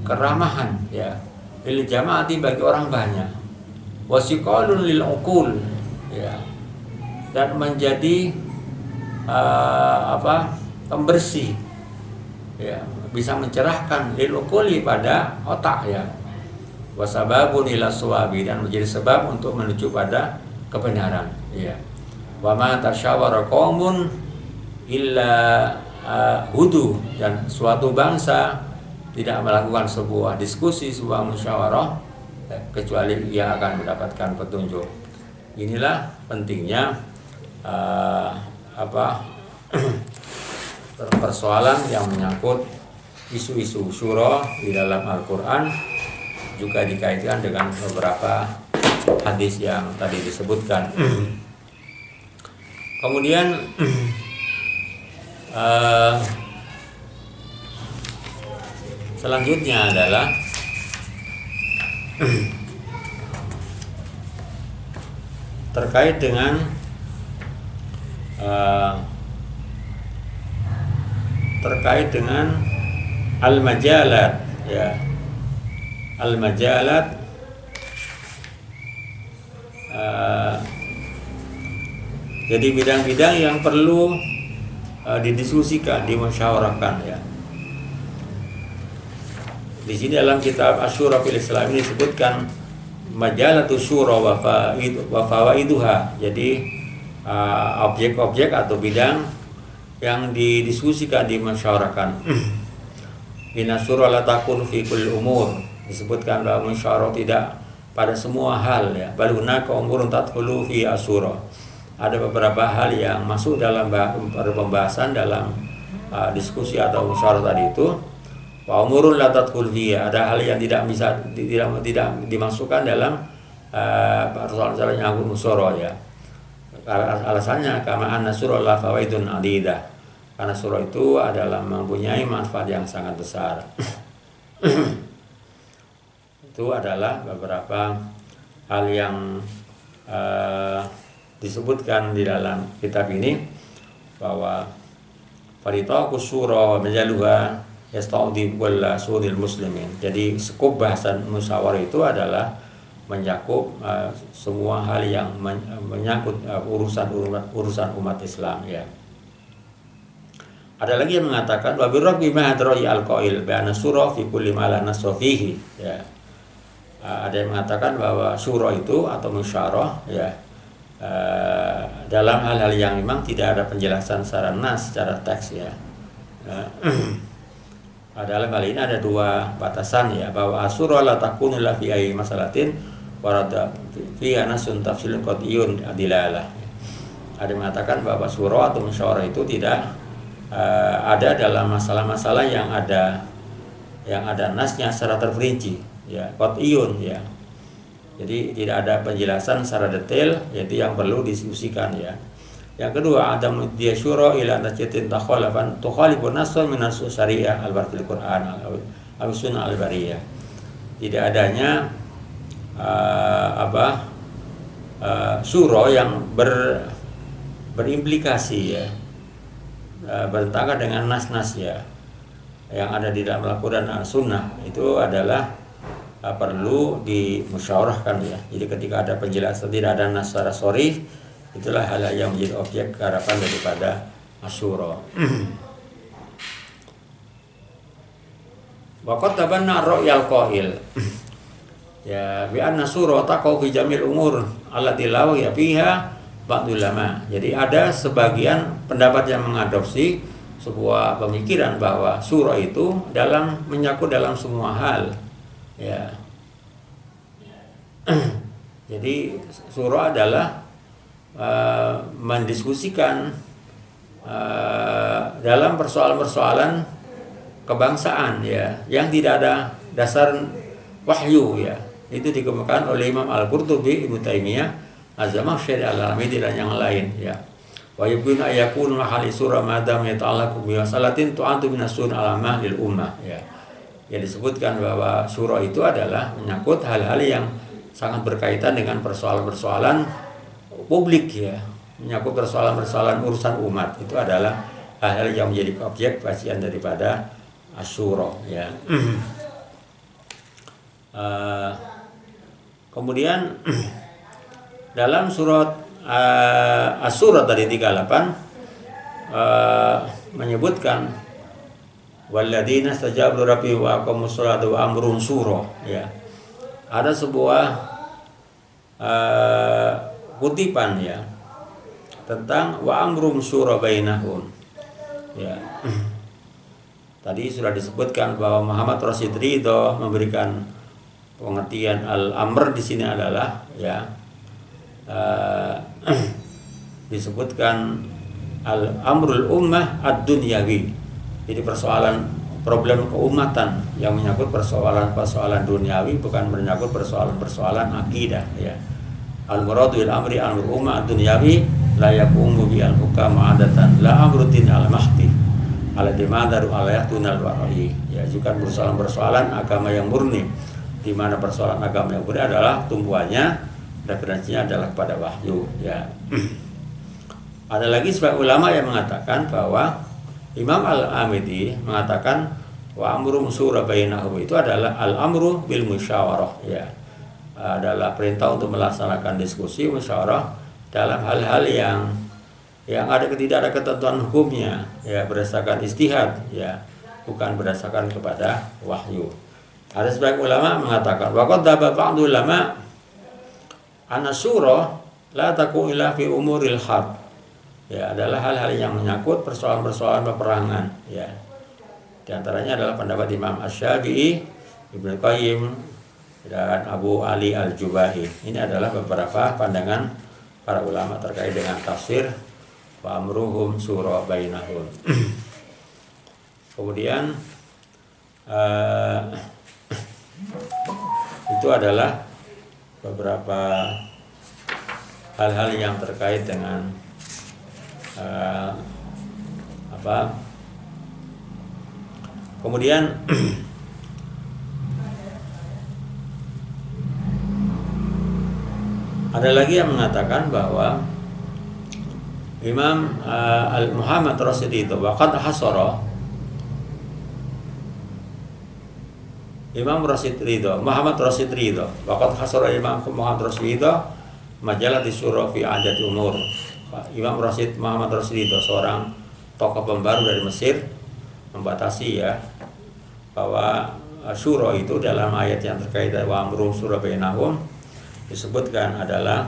keramahan, ya, lil jamaati, bagi orang banyak, wasiqalun lil uqul, ya, dan menjadi pembersih, ya, bisa mencerahkan lil uquli, pada otak, ya, wasababun ila suwabi, dan menjadi sebab untuk menuju pada kebenaran, ya. Wa ma tasyawara qaumun illa hudu, dan suatu bangsa tidak melakukan sebuah diskusi, sebuah musyawarah, kecuali ia akan mendapatkan petunjuk. Inilah pentingnya persoalan yang menyangkut isu-isu syura di dalam Al-Quran, juga dikaitkan dengan beberapa hadis yang tadi disebutkan. Kemudian selanjutnya adalah terkait dengan al-majalat, ya, al-majalat, jadi bidang-bidang yang perlu didiskusikan, dimusyawarahkan, ya. Di sini dalam kitab Asyura fil Islam ini disebutkan majalatu syura wa fawaiduha. Jadi objek-objek atau bidang yang didiskusikan, dimusyawarahkan. Inna syura la takun fi kulli umur. Disebutkan bahwa musyawarah tidak pada semua hal, ya. Bal hunaka umurun tadkhulu fi asyura. Ada beberapa hal yang masuk dalam pembahasan dalam diskusi atau musyawarah tadi itu. Wa umurun la tadkhul fiha, ada hal yang tidak bisa tidak dimasukkan dalam persoalan yang aku musyawarah, ya. Alasannya kama anna surah la fawaidun adidah, karena surah itu adalah mempunyai manfaat yang sangat besar. Itu adalah beberapa hal yang disebutkan di dalam kitab ini, bahwa faritaqus surah wa majaluha yastaudi wala sudil muslimin. Jadi skup bahasan musyawarah itu adalah mencakup semua hal yang menyangkut urusan umat Islam, ya. Ada lagi yang mengatakan wa birabbi ma hadrai al-qail bi anna surah fi kulli ma la nasra fihi, ya. Ada yang mengatakan bahwa surah itu atau musyawarah, ya, dalam hal-hal yang memang tidak ada penjelasan secara nas, secara teks, ya. Dalam hal ini ada dua batasan, ya, bahwa asyura la takunu la fi ayyi masalatin warada fi anasun tafsilun qat'iyun adilalah. Ada yang mengatakan bahwa surah atau musyawarah itu tidak ada dalam masalah-masalah yang ada nasnya secara terperinci, ya, qat'iyun, ya. Jadi tidak ada penjelasan secara detail, yaitu yang perlu didiskusikan, ya. Yang kedua, ada diasyura ila najatin takhalafan tukhalifun nasr min syariah al-barqil Qur'an al-sunnah al-bariyah. Tidak adanya syura yang berimplikasi, ya, bertentangan dengan nas-nas, ya, yang ada di dalam Al-Quran dan Sunnah, itu adalah perlu dimusyawarahkan, ya. Jadi ketika ada penjelasan tidak ada nas secara sharih, itulah hal yang menjadi objek harapan daripada asyura. Waqad tabanna ra'yal qail, ya, bi anna surah taqau fi jamil umur allati law ya fiha ba'dul ulama. Jadi ada sebagian pendapat yang mengadopsi sebuah pemikiran bahwa syura itu menyangkut dalam semua hal, ya. Jadi syura adalah mendiskusikan dalam persoalan-persoalan kebangsaan, ya, yang tidak ada dasar wahyu, ya. Itu dikemukakan oleh Imam Al-Qurtubi, Ibnu Taimiyah, Az-Zamakhsyari, Al-Hamidi, dan yang lain, ya. Wa yubinu ayakun mahali surah madam yata'allaqu bi masalatin tu'antu minas sun alamah lil ummah, ya. Ya, disebutkan bahwa surah itu adalah menyangkut hal-hal yang sangat berkaitan dengan persoalan-persoalan publik, ya, menyangkut persoalan-persoalan urusan umat. Itu adalah hal-hal yang menjadi objek kajian daripada Asyura, ya. Kemudian dalam surat Asyura tadi 38 menyebutkan walladzina stajabu rabbihim wa aqamus sholata wa amruhum syura, ya. Ada sebuah kutipan, ya, tentang wa amruhum syura bainahum, ya. Tadi sudah disebutkan bahwa Muhammad Rashid Ridho memberikan pengertian al-amr di sini adalah, ya, disebutkan al-amrul ummah ad-dunyawi. Jadi problem keumatan yang menyangkut persoalan duniawi, bukan menyangkut persoalan akidah, ya. Al-muradu bil amri al-amrul ummah ad-dunyawi la yaqumu bi al-hukam adatan la amrutin al-mahdi ala dimadaru alayatunal wa'i, ya. Juga persoalan agama yang murni, di mana persoalan agama yang murni adalah tumbuhannya, referensinya adalah kepada wahyu, ya. Ada lagi sebagian ulama yang mengatakan bahwa Imam Al-Amidi mengatakan wa amru syura bainahum itu adalah al-amru bil musyawarah, ya. Adalah perintah untuk melaksanakan diskusi musyawarah dalam hal-hal yang tidak ada ketentuan hukumnya, ya, berdasarkan ijtihad, ya, bukan berdasarkan kepada wahyu. Ada sebagian ulama mengatakan waqad dhaba ba'du ulama anna syura la takun illa fi umuril harb, ya, adalah hal-hal yang menyangkut persoalan-persoalan peperangan, ya. Di antaranya adalah pendapat Imam Asy-Syafi'i, Ibnu Qayyim, dan Abu Ali Al-Jubahi. Ini adalah beberapa pandangan para ulama terkait dengan tafsir wa amruhum syura bainahum. Kemudian itu adalah beberapa hal-hal yang terkait dengan kemudian ada lagi yang mengatakan bahwa Imam Muhammad Rashid itu waqad hasara Imam Rashid Ridho, Muhammad Rashid Ridho, waqad hasara Imam Muhammad Rashid Ridho majalah disyura fi adat umur. Imam Muhammad Rashid Ridho, seorang tokoh pembaru dari Mesir, membatasi, ya, bahwa syura itu dalam ayat yang terkait dengan wa amruhum syura bainahum disebutkan adalah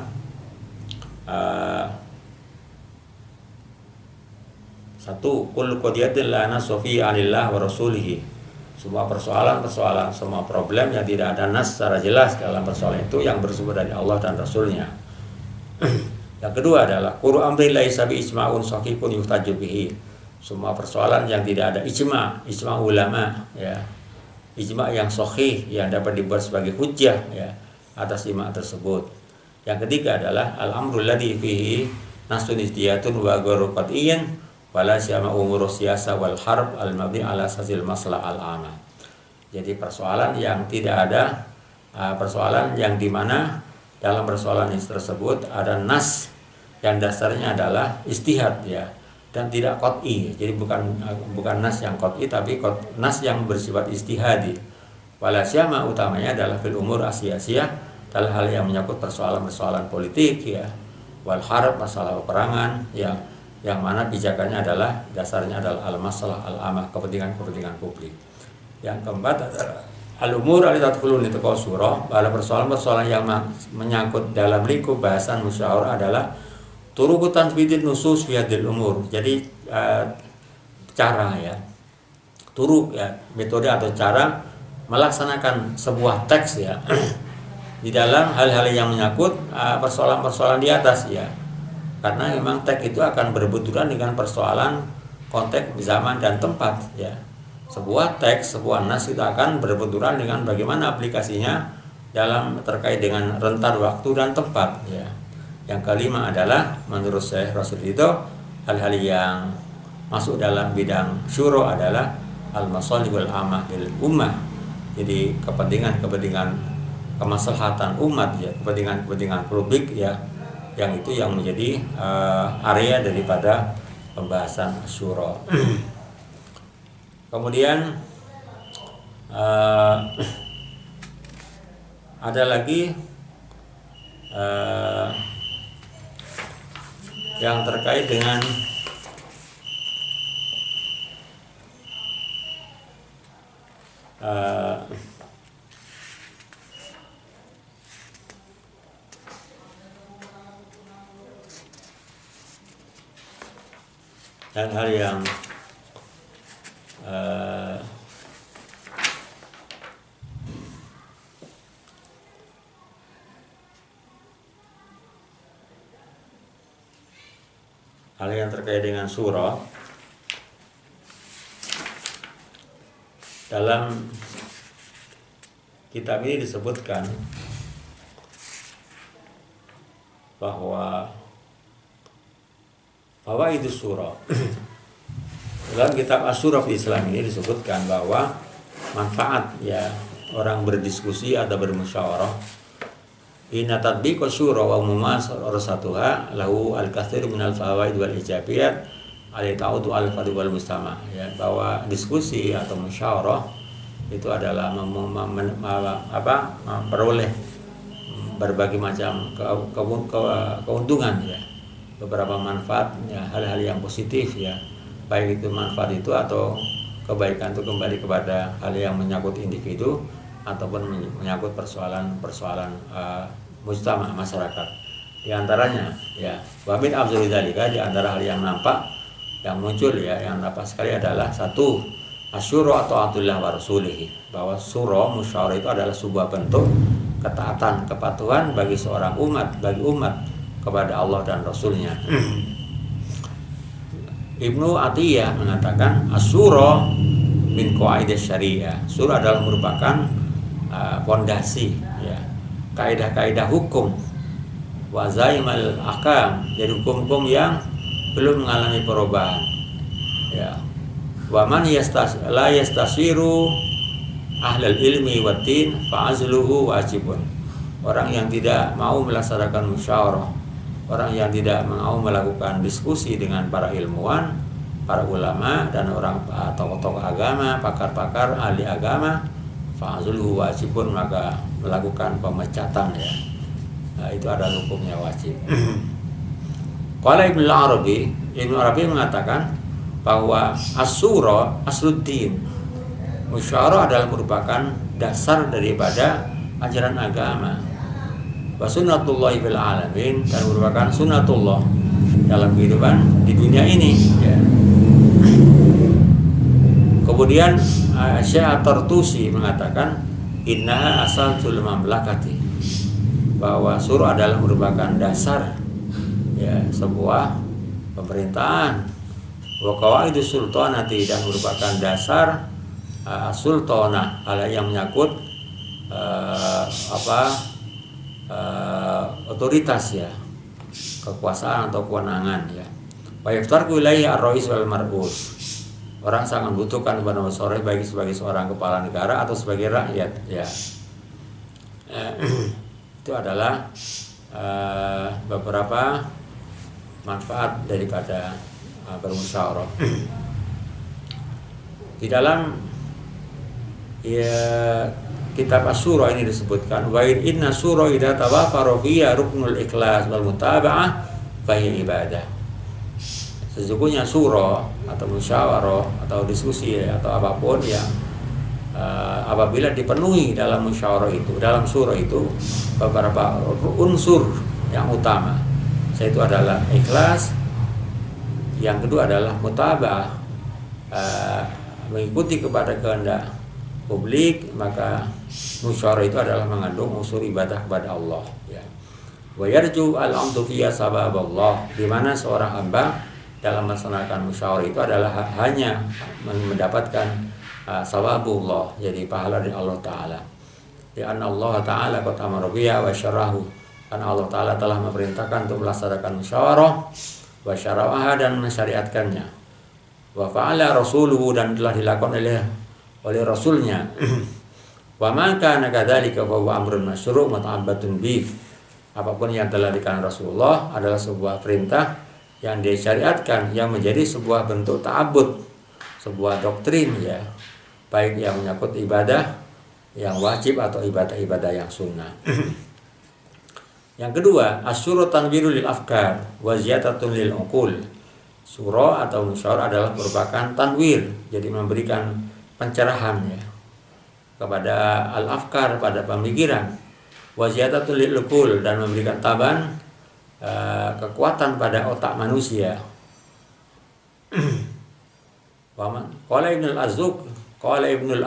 satu, kul qadiyatin la nasofi alillah wa rasulihi. Semua persoalan, semua problem yang tidak ada nas secara jelas dalam persoalan itu yang bersumber dari Allah dan Rasulnya. Yang kedua adalah quru amri laisa bi ijma'un sahihun yuhtaju bihi. Semua persoalan yang tidak ada ijma ulama, ya, ijma yang sahih yang dapat dibuat sebagai hujjah, ya, atas ijma tersebut. Yang ketiga adalah al-amrul ladzi fihi nasun istiyatun wa ghairu qat'iyyin wala syama umur siyasa wal harb al-mabni ala sasil masalah al-amah. Jadi persoalan yang tidak ada, persoalan yang dimana dalam persoalan tersebut ada nas yang dasarnya adalah istihad, ya, dan tidak qat'i. Jadi bukan nas yang qat'i, tapi nas yang bersifat istihadi. Wala syama utamanya adalah fil umur asiyasiyah, dalam hal yang menyangkut persoalan-persoalan politik, ya, wal harb, masalah peperangan, ya, yang mana pijakannya adalah dasarnya adalah al-masalah al-amah, kepentingan publik. Yang keempat adalah al-umur al-tadkhulun itu surah, pada persoalan-persoalan yang menyangkut dalam lingkup bahasan musyawarah adalah turuqut tanfidin nusus fi hadil umur. Jadi cara ya, turuk ya, metode atau cara melaksanakan sebuah teks ya di dalam hal-hal yang menyangkut persoalan-persoalan di atas ya. Karena memang teks itu akan berbenturan dengan persoalan konteks zaman dan tempat ya. Sebuah teks, sebuah nas itu akan berbenturan dengan bagaimana aplikasinya dalam terkait dengan rentan waktu dan tempat ya. Yang kelima adalah menurut saya Rasul itu hal-hal yang masuk dalam bidang syuro adalah al-masalihul amah lil ummah. Jadi kepentingan kemaslahatan umat ya, kepentingan publik ya, yang itu yang menjadi area daripada pembahasan syuro. Kemudian ada lagi yang terkait dengan hal-hal yang terkait dengan surah. Dalam kitab ini disebutkan bahwa itu surah. Dalam kitab Asy-Syura di Islam ini disebutkan bahwa manfaat ya orang berdiskusi atau bermusyawarah. Inna tatbiqa syura wa mumasaratuha lahu al-katsir min al-fawaid wal ijabiyat alai ta'udu al-fadl wal mustama ya, bahwa diskusi atau musyawarah itu adalah memperoleh berbagai macam keuntungan ya, beberapa manfaat ya, hal-hal yang positif ya, baik itu manfaat itu atau kebaikan itu kembali kepada hal yang menyangkut individu ataupun menyangkut persoalan mujtama masyarakat. Di antaranya ya, wa min afdhali dzalika, di antara hal yang nampak yang muncul ya, yang nampak sekali adalah satu, asyura taatullah wa rasulih, bahwa surah musyawarah itu adalah sebuah bentuk ketaatan, kepatuhan bagi seorang umat, kepada Allah dan Rasulnya. Ibnu Atiyah mengatakan asyura min qawaidis syariah. Surah adalah merupakan fondasi ya, kaidah-kaidah hukum, wa zaimal ahkam, jadi hukum-hukum yang belum mengalami perubahan ya. Wa man la yastasiru ahlal ilmi wa din fa'azluhu wajibun. Orang yang tidak mau melaksanakan musyawarah, orang yang tidak mau melakukan diskusi dengan para ilmuwan, para ulama dan orang tokoh-tokoh agama, pakar-pakar ahli agama, fa'azluhu wajibun, maka melakukan pemecatan ya. Nah, itu adalah hukumnya wajib. Qala Ibnu Arabi mengatakan bahwa as-syura asluddin, musyawarah adalah merupakan dasar daripada ajaran agama. Wa sunnatullahi fil alamin, dan merupakan sunnatullah dalam kehidupan di dunia ini ya. Kemudian Syekh At-Tartusi mengatakan innaha asasul mamlakati, bahwa surah adalah merupakan dasar ya sebuah pemerintahan. Wa qawaidus sultanati, dan merupakan dasar sultanah, hal yang menyangkut otoritas ya, kekuasaan atau kewenangan ya. Wa yaftarqu ilaihi ar-rais wal mar'us, orang sangat membutuhkan kepada musyawarah baik sebagai seorang kepala negara atau sebagai rakyat ya. Itu adalah beberapa manfaat daripada bermusyawarah. Di dalam ya kitab Asy-Syura ini disebutkan wa inna syura idza tawafara fiha ruknul ikhlas wal mutaba'ah fa hiya ibadah. Sesungguhnya surah atau musyawarah atau diskusi atau apapun yang apabila dipenuhi dalam musyawarah itu, dalam surah itu beberapa unsur yang utama, yaitu adalah ikhlas, yang kedua adalah mutaba'ah, mengikuti kepada kehendak publik, maka musyawarah itu adalah mengandung unsur ibadah kepada Allah, ya. Wa yarju al-amdu fiya sababallah, di mana seorang hamba dalam melaksanakan musyawarah itu adalah hanya mendapatkan sawabullah, jadi pahala dari Allah Ta'ala. Di anna Allah Ta'ala qad amara biha wa syarahu, karena Allah Ta'ala telah memerintahkan untuk melaksanakan musyawarah, wa syaraha, dan mensyariatkannya, wa fa'ala rasuluhu, dan telah dilakukan oleh rasulnya. Wa ma kana kadzalika fa huwa amrun masyru' muta'abbatun bih, apapun yang telah dikatakan Rasulullah adalah sebuah perintah yang disyariatkan, yang menjadi sebuah bentuk ta'abbud, sebuah doktrin, ya, baik yang menyangkut ibadah yang wajib atau ibadah-ibadah yang sunnah. Yang kedua, asyuru tanwiru lil afkar wa ziyadatun lil uqul. Surah atau musyawarah adalah merupakan tanwir, jadi memberikan pencerahan, ya, kepada al-afkar, pada pemikiran, wa ziyadatul lil uqul, dan memberikan tambahan kekuatan pada otak manusia. Qala Ibnul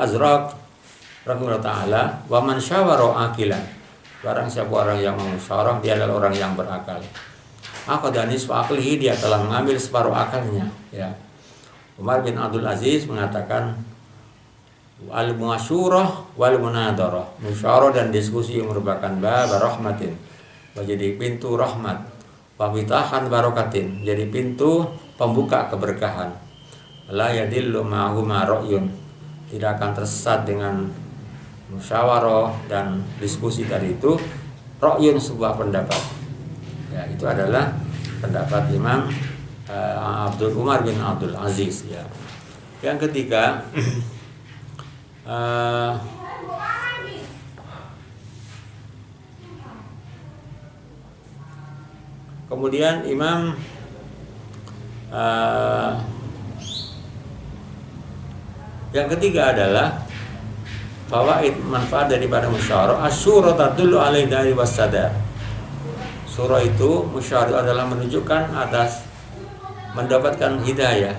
Azraq rahimahullah ta'ala, wa man syawara aqilan, barang siapa orang yang memusyawarah, dia adalah orang yang berakal. Aqdanis wa aqlihi, dia telah mengambil separuh akalnya, ya. Umar bin Abdul Aziz mengatakan, al-muasyurah wal munadarah, musyawarah dan diskusi merupakan bab rahmatin, menjadi pintu rahmat, wa fitahan barakatin, jadi pintu pembuka keberkahan. La yadillu ma'huma ra'yun, tidak akan tersesat dengan musyawarah dan diskusi tadi itu ra'yun, sebuah pendapat, ya. Itu adalah pendapat Imam Abdul Umar bin Abdul Aziz, ya. Yang ketiga, kemudian Imam yang ketiga adalah fawaid, manfaat daripada musyawarah. Asyura tadullu alaihi dari wassadar. Surah itu, musyawarah adalah menunjukkan atas mendapatkan hidayah,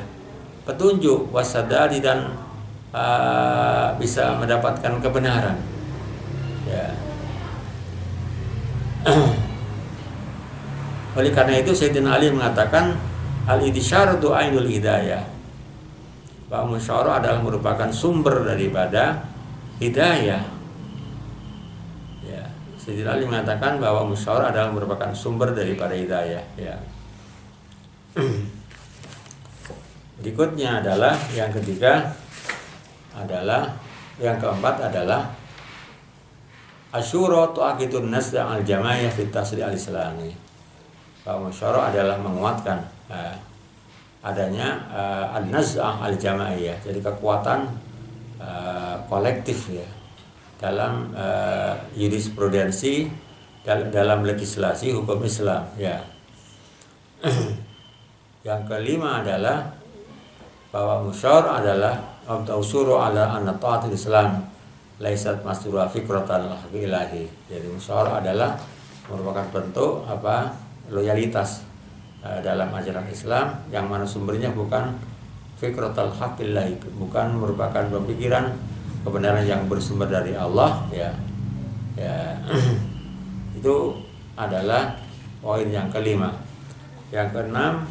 petunjuk, wassadari, dan bisa mendapatkan kebenaran, ya. Oleh karena itu Sayyidina Ali mengatakan al-idisyaratu ainul hidayah, bahwa musyawarah adalah merupakan sumber daripada hidayah, ya. Sayyidina Ali mengatakan bahwa musyawarah adalah merupakan sumber daripada hidayah, ya. Berikutnya adalah yang ketiga, yang keempat adalah asyura tu'aqidun nasda al-jamaiyah fit tasri' al-islami, bahwa musyawarah adalah menguatkan adanya an-naz'ah al-jamaiyah, jadi kekuatan kolektif, ya, dalam jurisprudensi, dalam legislasi hukum Islam, ya. Yang kelima adalah bahwa musyawarah adalah usuru ala anna ta'atul Islam laisat masdura fikratan ilahi. Jadi musyawarah adalah merupakan bentuk loyalitas dalam ajaran Islam, yang mana sumbernya bukan fikratul haqillahi, bukan merupakan pemikiran kebenaran yang bersumber dari Allah, ya. Itu adalah poin yang kelima. Yang keenam,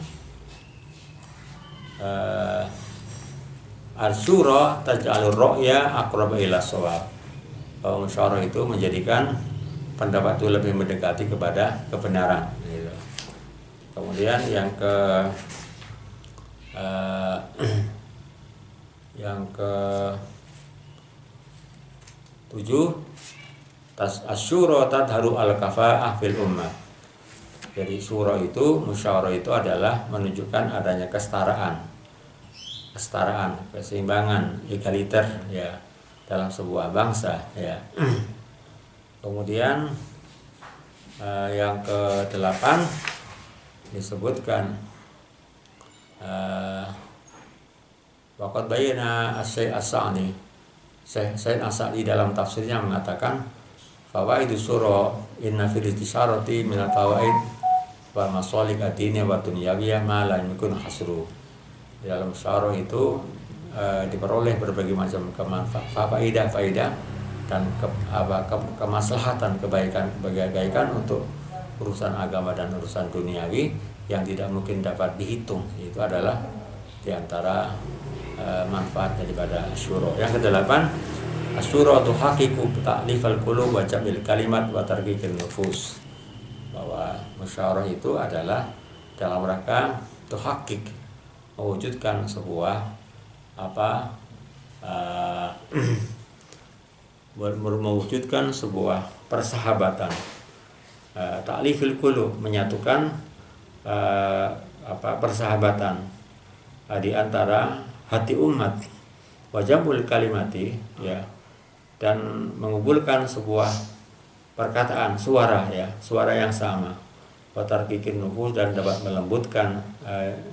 al-syura taj'alur ra'ya aqraba ila shawab, bahwa musyawarah itu menjadikan pendapat itu lebih mendekati kepada kebenaran, gitu. Kemudian yang ke 7, asyura tadharu al-kafa'ah fil ummah. Jadi syura itu, musyawarah itu adalah menunjukkan adanya kesetaraan, keseimbangan, egaliter, ya, dalam sebuah bangsa, ya. Kemudian yang ke-8 disebutkan waqad bayyana Syekh As-Sa'di, Syekh As-Sa'di dalam tafsirnya mengatakan fawaidu surah inna fil istisyarati min al-fawaid wa masalih ad-diniyah wa dunyawiyah ma la yumkin hasru. Di dalam musyawarah itu diperoleh berbagai macam faedah dan kemaslahatan kebaikan untuk urusan agama dan urusan duniawi yang tidak mungkin dapat dihitung. Itu adalah diantara manfaat daripada asyura. Yang kedelapan, asyura tu haqiqu ta'lifal qulub wa jam'il kalimat wa tarqiqin nufus. Bahwa musyawarah itu adalah dalam rangka tuhaqqiq, mewujudkan sebuah mewujudkan sebuah persahabatan, ta'lifil qulub, menyatukan persahabatan di antara hati umat, wajabul kalimati, ya, dan mengumpulkan sebuah perkataan, suara yang sama, watarkikin nufus, dan dapat melembutkan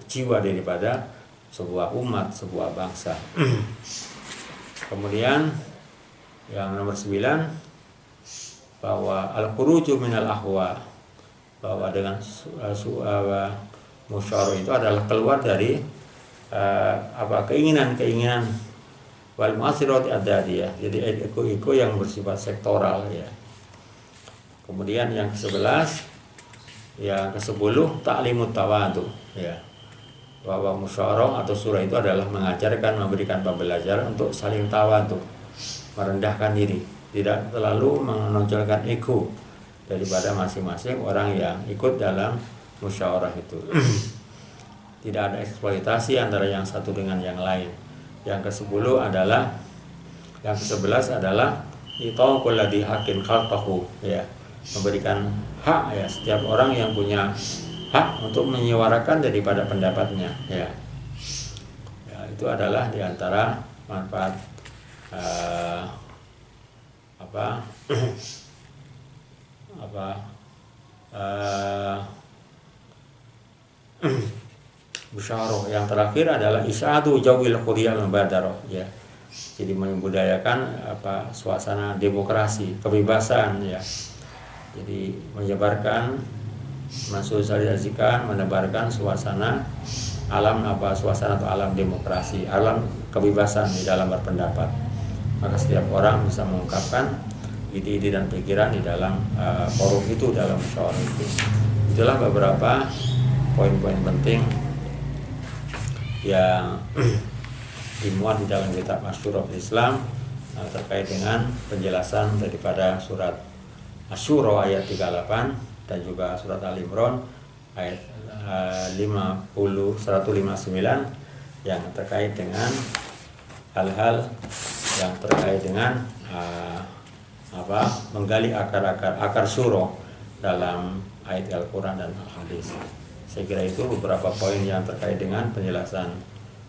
jiwa daripada sebuah umat, sebuah bangsa. Kemudian yang nomor 9, bahwa al-khuruju minal ahwa, bahwa dengan musyawarah itu adalah keluar dari keinginan wal mu'asirat ad-dadiyah, jadi ego yang bersifat sektoral, ya. Kemudian yang ke-11, yang ke-10, ta'limut tawadu, ya, bahwa musyawarah atau surah itu adalah mengajarkan, memberikan pembelajaran untuk saling tawadu, merendahkan diri, tidak terlalu menonjolkan ego daripada masing-masing orang yang ikut dalam musyawarah itu. Tidak ada eksploitasi antara yang satu dengan yang lain. Yang ke-11 adalah itaqul ladzi haqqin khalqahu, ya, memberikan hak, ya, setiap orang yang punya hak untuk menyuarakan daripada pendapatnya, ya. Ya, itu adalah diantara manfaat musyawarah. Yang terakhir adalah isya'atu jawil khuriyal mubadarah, ya. Jadi membudayakan suasana demokrasi, kebebasan, ya. Jadi menyebarkan, mensosialisasikan, menebarkan suasana suasana atau alam demokrasi, alam kebebasan di dalam berpendapat. Maka setiap orang bisa mengungkapkan ide-ide dan pikiran di dalam forum itu, dalam musyawarah itu. Itulah beberapa poin-poin penting yang dimuat di dalam kitab Asyura Islam terkait dengan penjelasan daripada surat Asyura ayat 38 dan juga surat Al-Imran ayat 159 yang terkait dengan hal-hal yang terkait dengan menggali akar surah dalam ayat Al-Quran dan Al-Hadis. Saya kira itu beberapa poin yang terkait dengan penjelasan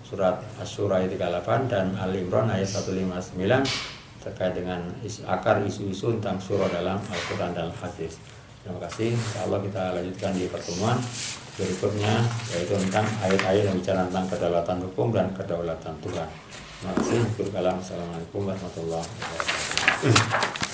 surat Asy-Syura ayat 38 dan Al-Imran ayat 159 terkait dengan akar isu-isu tentang surah dalam Al-Quran dan Al-Hadis. Terima kasih. Insyaallah kita lanjutkan di pertemuan berikutnya, yaitu tentang ayat-ayat yang bicara tentang kedaulatan hukum dan kedaulatan Tuhan. Terima kasih. Assalamualaikum warahmatullahi wabarakatuh.